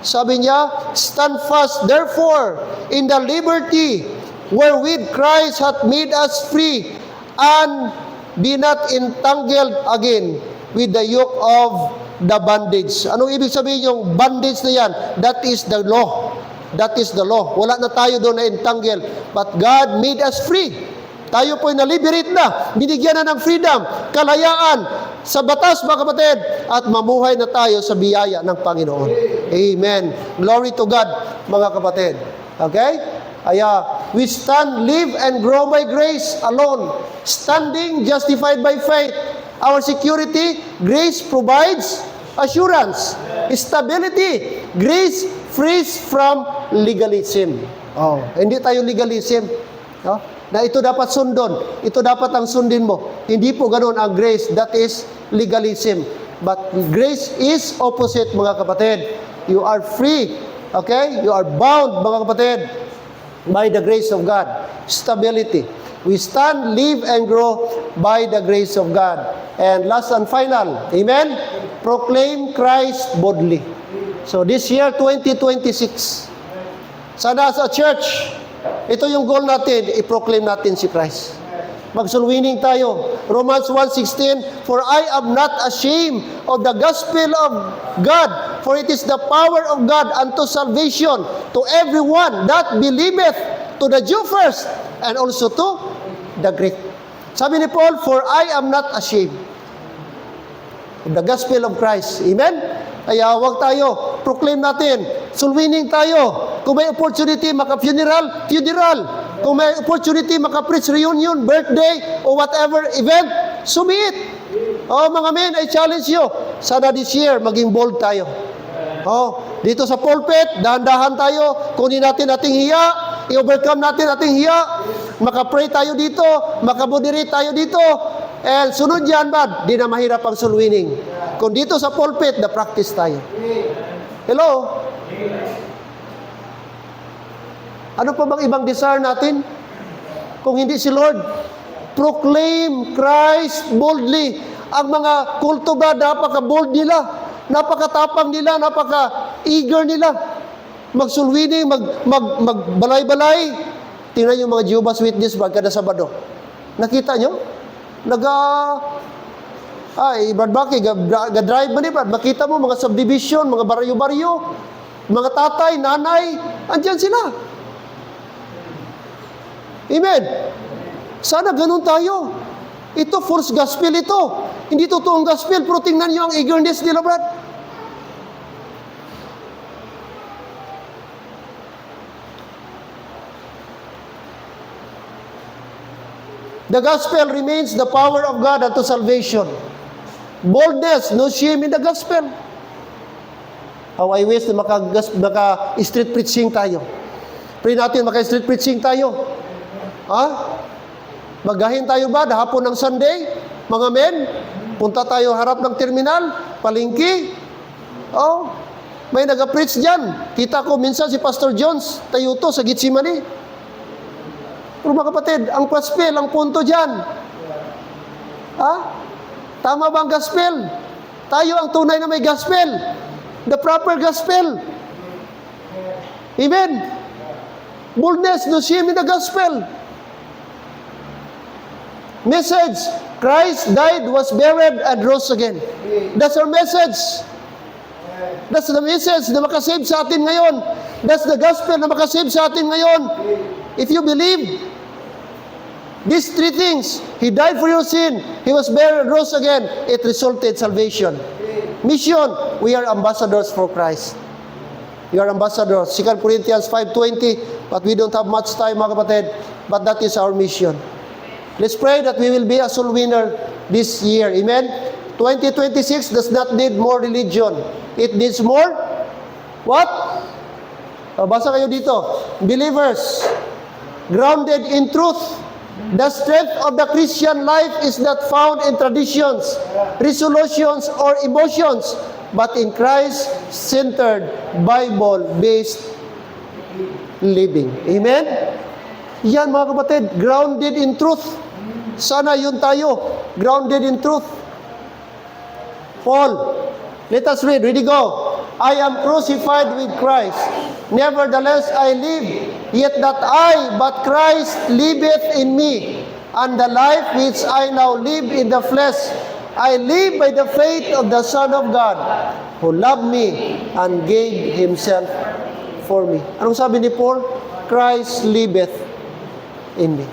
Sabi niya, stand fast, therefore, in the liberty wherewith Christ hath made us free, and be not entangled again with the yoke of the bondage. Anong ibig sabihin yung bondage na yan? That is the law. That is the law. Wala na tayo doon na entangled. But God made us free. Tayo po'y na-liberate na. Binigyan na ng freedom, kalayaan sa batas, mga kapatid, at mamuhay na tayo sa biyaya ng Panginoon. Amen. Glory to God, mga kapatid. Okay? Kaya, we stand, live, and grow by grace alone. Standing, justified by faith. Our security, grace provides assurance. Stability, grace frees from legalism. Hindi tayo legalism. Na ito dapat sundon, ito dapat ang sundin mo. Hindi po ganoon ang grace, that is legalism. But grace is opposite, mga kapatid. You are free, okay? You are bound, mga kapatid, by the grace of God. Stability. We stand, live, and grow by the grace of God. And last and final, amen? Proclaim Christ boldly. So this year, 2026, sana sa church, ito yung goal natin, i-proclaim natin si Christ. Mag-soul-winning tayo. Romans 1:16, for I am not ashamed of the gospel of God, for it is the power of God unto salvation to everyone that believeth, to the Jew first, and also to the Greek. Sabi ni Paul, for I am not ashamed of the gospel of Christ. Amen? Kaya huwag tayo, proclaim natin, soul-winning tayo. Kung may opportunity, maka-funeral, funeral. Kung may opportunity, maka-preach reunion, birthday, or whatever event, submit. Mga men, I challenge you. Sana this year, maging bold tayo. Dito sa pulpit, dahan-dahan tayo, kunin natin ating hiya, i-overcome natin ating hiya, maka-pray tayo dito, maka-moderate tayo dito, and sunod yan, di na mahirap ang soul winning. Kung dito sa pulpit, na-practice tayo. Hello? Ano pa bang ibang desire natin? Kung hindi si Lord, proclaim Christ boldly. Ang mga kulto ba, napaka-bold nila, napakatapang nila, napaka-eager nila. Mag-sulwining, magbalay-balay. Tingnan yung mga Jehovah's Witness ba, kada Sabado. Nakita nyo? Brad Baki, drive man Brad. Makita mo mga subdivision, mga baryo-baryo, mga tatay, nanay, andyan sila. Amen. Sana ganun tayo. Ito, false gospel ito. Hindi totoong gospel, pero tingnan nyo ang eagerness nila, Brad. The gospel remains the power of God unto salvation. Boldness, no shame in the gospel. How I wish na maka-street preaching tayo. Pray natin, maka-street preaching tayo. Magahin tayo ba hapon ng Sunday? Mga men, punta tayo harap ng terminal, palengke. Oh, may nag-preach dyan. Kita ko minsan si Pastor Jones, tayo to sa Gitsimani. Pero mga kapatid, ang gospel, ang punto dyan. Ha? Tama ba ang gospel? Tayo ang tunay na may gospel. The proper gospel. Amen. Boldness, no shame in the gospel. Message, Christ died, was buried, and rose again. That's our message. That's the message na makasave sa atin ngayon. That's the gospel na makasave sa atin ngayon. If you believe these three things, He died for your sin, He was buried, rose again, it resulted salvation. Mission, we are ambassadors for Christ. We are ambassadors. 2 Corinthians 5:20, but we don't have much time, mga kapatid, but that is our mission. Let's pray that we will be a soul winner this year. Amen? 2026 does not need more religion. It needs more, what? Basa kayo dito. Believers, grounded in truth. The strength of the Christian life is not found in traditions, resolutions, or emotions, but in Christ-centered, Bible-based living. Amen? Yan mga kapatid, grounded in truth. Sana yun tayo, grounded in truth. Paul, let us read. Ready, go. I am crucified with Christ. Nevertheless, I live. Yet not I, but Christ liveth in me. And the life which I now live in the flesh, I live by the faith of the Son of God, who loved me and gave Himself for me. Anong sabi ni Paul? Christ liveth in me.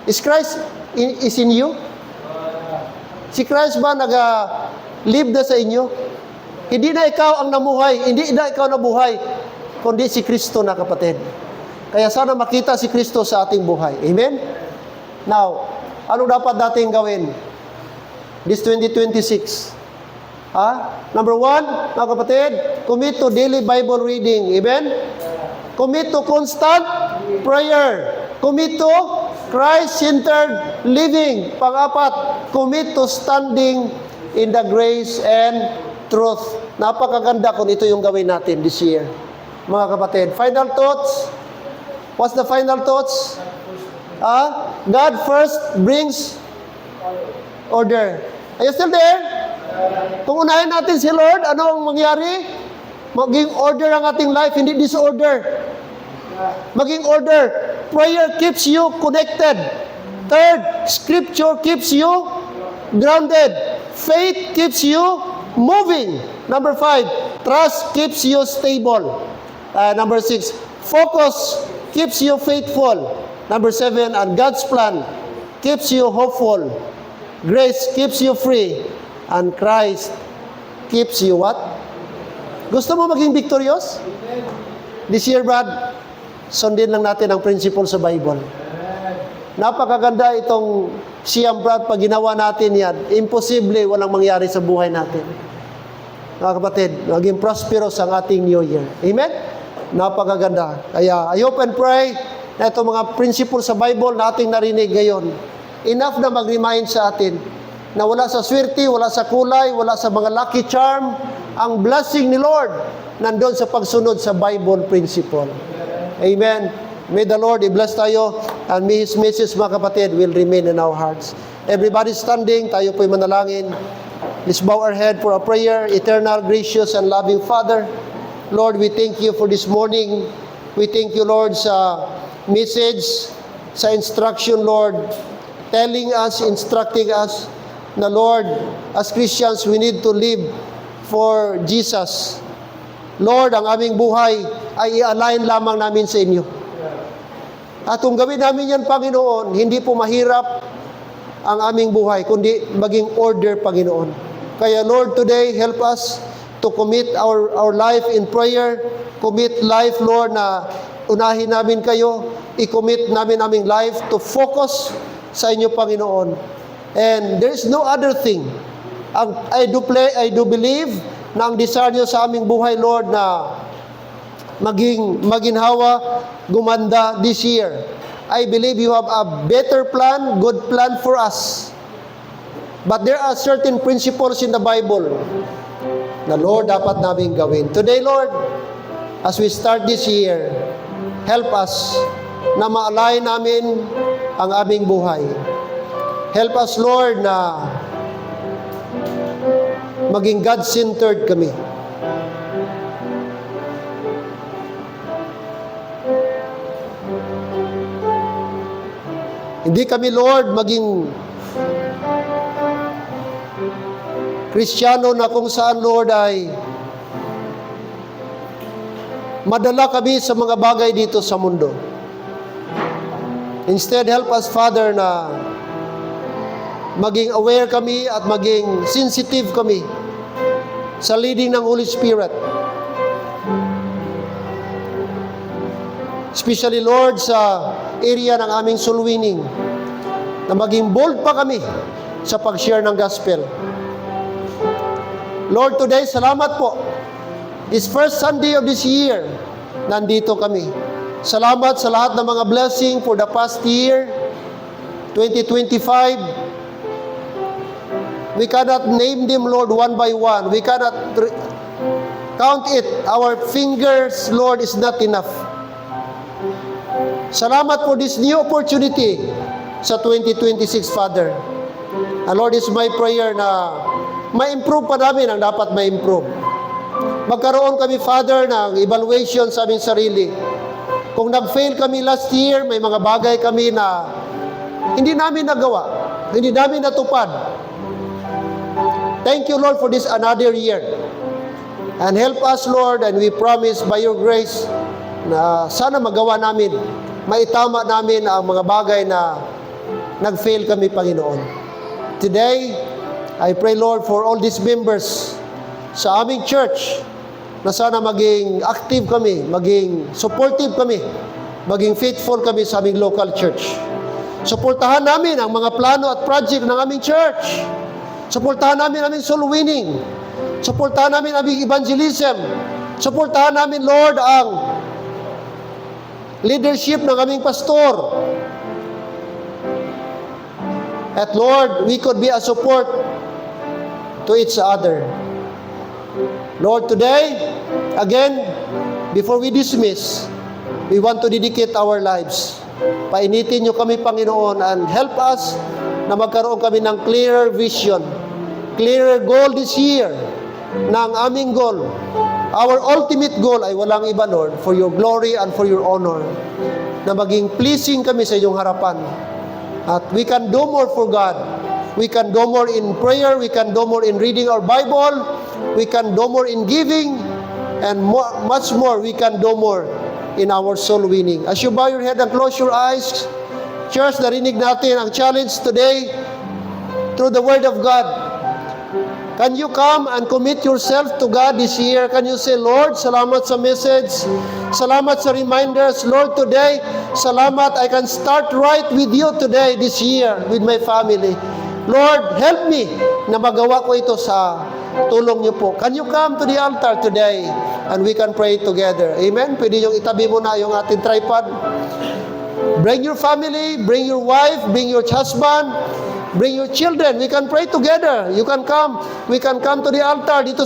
Is Christ is in you? Si Christ ba nag-live na sa inyo? Hindi na ikaw ang namuhay, hindi na ikaw nabuhay, kundi si Kristo na, kapatid. Kaya sana makita si Kristo sa ating buhay. Amen? Now, anong dapat natin gawin this 2026? Number 1, mga kapatid, commit to daily Bible reading. Amen? Commit to constant prayer. Commit to Christ-centered living. Pang-apat, commit to standing in the grace and truth. Napakaganda kung ito yung gawin natin this year. Mga kapatid, final thoughts? What's the final thoughts? God first brings order. Are you still there? Kung unahin natin si Lord, ano ang mangyari? Maging order ang ating life, hindi disorder. Maging order. Prayer keeps you connected. Third, Scripture keeps you grounded. Faith keeps you moving. Number 5, trust keeps you stable. Number 6, focus keeps you faithful. Number 7, and God's plan keeps you hopeful. Grace keeps you free. And Christ keeps you what? Gusto mo maging victorious? This year, Brad, sundin lang natin ang principle sa Bible. Napakaganda itong siyam, Brad, pag ginawa natin yan, imposible walang mangyari sa buhay natin. Mga kapatid, maging prosperous ang ating New Year. Amen? Napakaganda. Kaya, I hope and pray na itong mga principle sa Bible na ating narinig ngayon, enough na mag-remind sa atin na wala sa swerte, wala sa kulay, wala sa mga lucky charm, ang blessing ni Lord nandun sa pagsunod sa Bible principle. Amen. May the Lord i-bless tayo and may His message, mga kapatid, will remain in our hearts. Everybody standing, tayo po'y manalangin. Let's bow our head for a prayer. Eternal, gracious, and loving Father, Lord, we thank you for this morning. We thank you, Lord, sa message, sa instruction, Lord, telling us, instructing us, na Lord, as Christians, we need to live for Jesus. Lord, ang aming buhay ay i-align lamang namin sa inyo. At kung gawin namin yan, Panginoon, hindi po mahirap ang aming buhay, kundi maging order, Panginoon. Kaya Lord, today, help us to commit our life in prayer. Commit life, Lord, na unahin namin kayo. I-commit namin aming life to focus sa inyo, Panginoon. And there is no other thing. I do believe na ang desire nyo sa aming buhay, Lord, na maginhawa, gumanda this year. I believe you have a better plan, good plan for us. But there are certain principles in the Bible na Lord dapat namin gawin. Today, Lord, as we start this year, help us na maalay namin ang aming buhay. Help us, Lord, na maging God-centered kami. Hindi kami, Lord, maging Kristiyano na kung saan, Lord, ay madala kami sa mga bagay dito sa mundo. Instead, help us, Father, na maging aware kami at maging sensitive kami sa leading ng Holy Spirit. Especially, Lord, sa area ng aming soul winning, na maging bold pa kami sa pag-share ng gospel. Lord, today, salamat po. This first Sunday of this year, nandito kami. Salamat sa lahat ng mga blessing for the past year, 2025. We cannot name them, Lord, one by one. We cannot count it. Our fingers, Lord, is not enough. Salamat for this new opportunity sa 2026, Father. And Lord, it's my prayer na ma-improve pa namin ang dapat ma-improve. Magkaroon kami, Father, ng evaluation sa aming sarili. Kung nag-fail kami last year, may mga bagay kami na hindi namin nagawa, hindi namin natupad. Thank you, Lord, for this another year. And help us, Lord, and we promise by your grace na sana magawa namin, maitama namin ang mga bagay na nag-fail kami, Panginoon. Today, I pray, Lord, for all these members sa aming church na sana maging active kami, maging supportive kami, maging faithful kami sa aming local church. Suportahan namin ang mga plano at project ng aming church. Suportahan namin aming soul winning. Suportahan namin aming evangelism. Suportahan namin, Lord, ang leadership ng aming pastor. At Lord, we could be a support to each other. Lord, today, again, before we dismiss, we want to dedicate our lives. Painitin niyo kami, Panginoon, and help us na magkaroon kami ng clearer vision, clearer goal this year, na ang aming goal, our ultimate goal ay walang iba, Lord, for your glory and for your honor, na maging pleasing kami sa iyong harapan. At we can do more for God. We can do more in prayer. We can do more in reading our Bible. We can do more in giving. And much more, we can do more in our soul winning. As you bow your head and close your eyes, church, narinig natin ang challenge today through the Word of God. Can you come and commit yourself to God this year? Can you say, Lord, salamat sa message. Salamat sa reminders. Lord, today, salamat, I can start right with you today, this year, with my family. Lord, help me na magawa ko ito sa tulong niyo po. Can you come to the altar today and we can pray together? Amen? Pwede niyong itabi mo na yung ating tripod. Bring your family, bring your wife, bring your husband, bring your children. We can pray together. You can come. We can come to the altar dito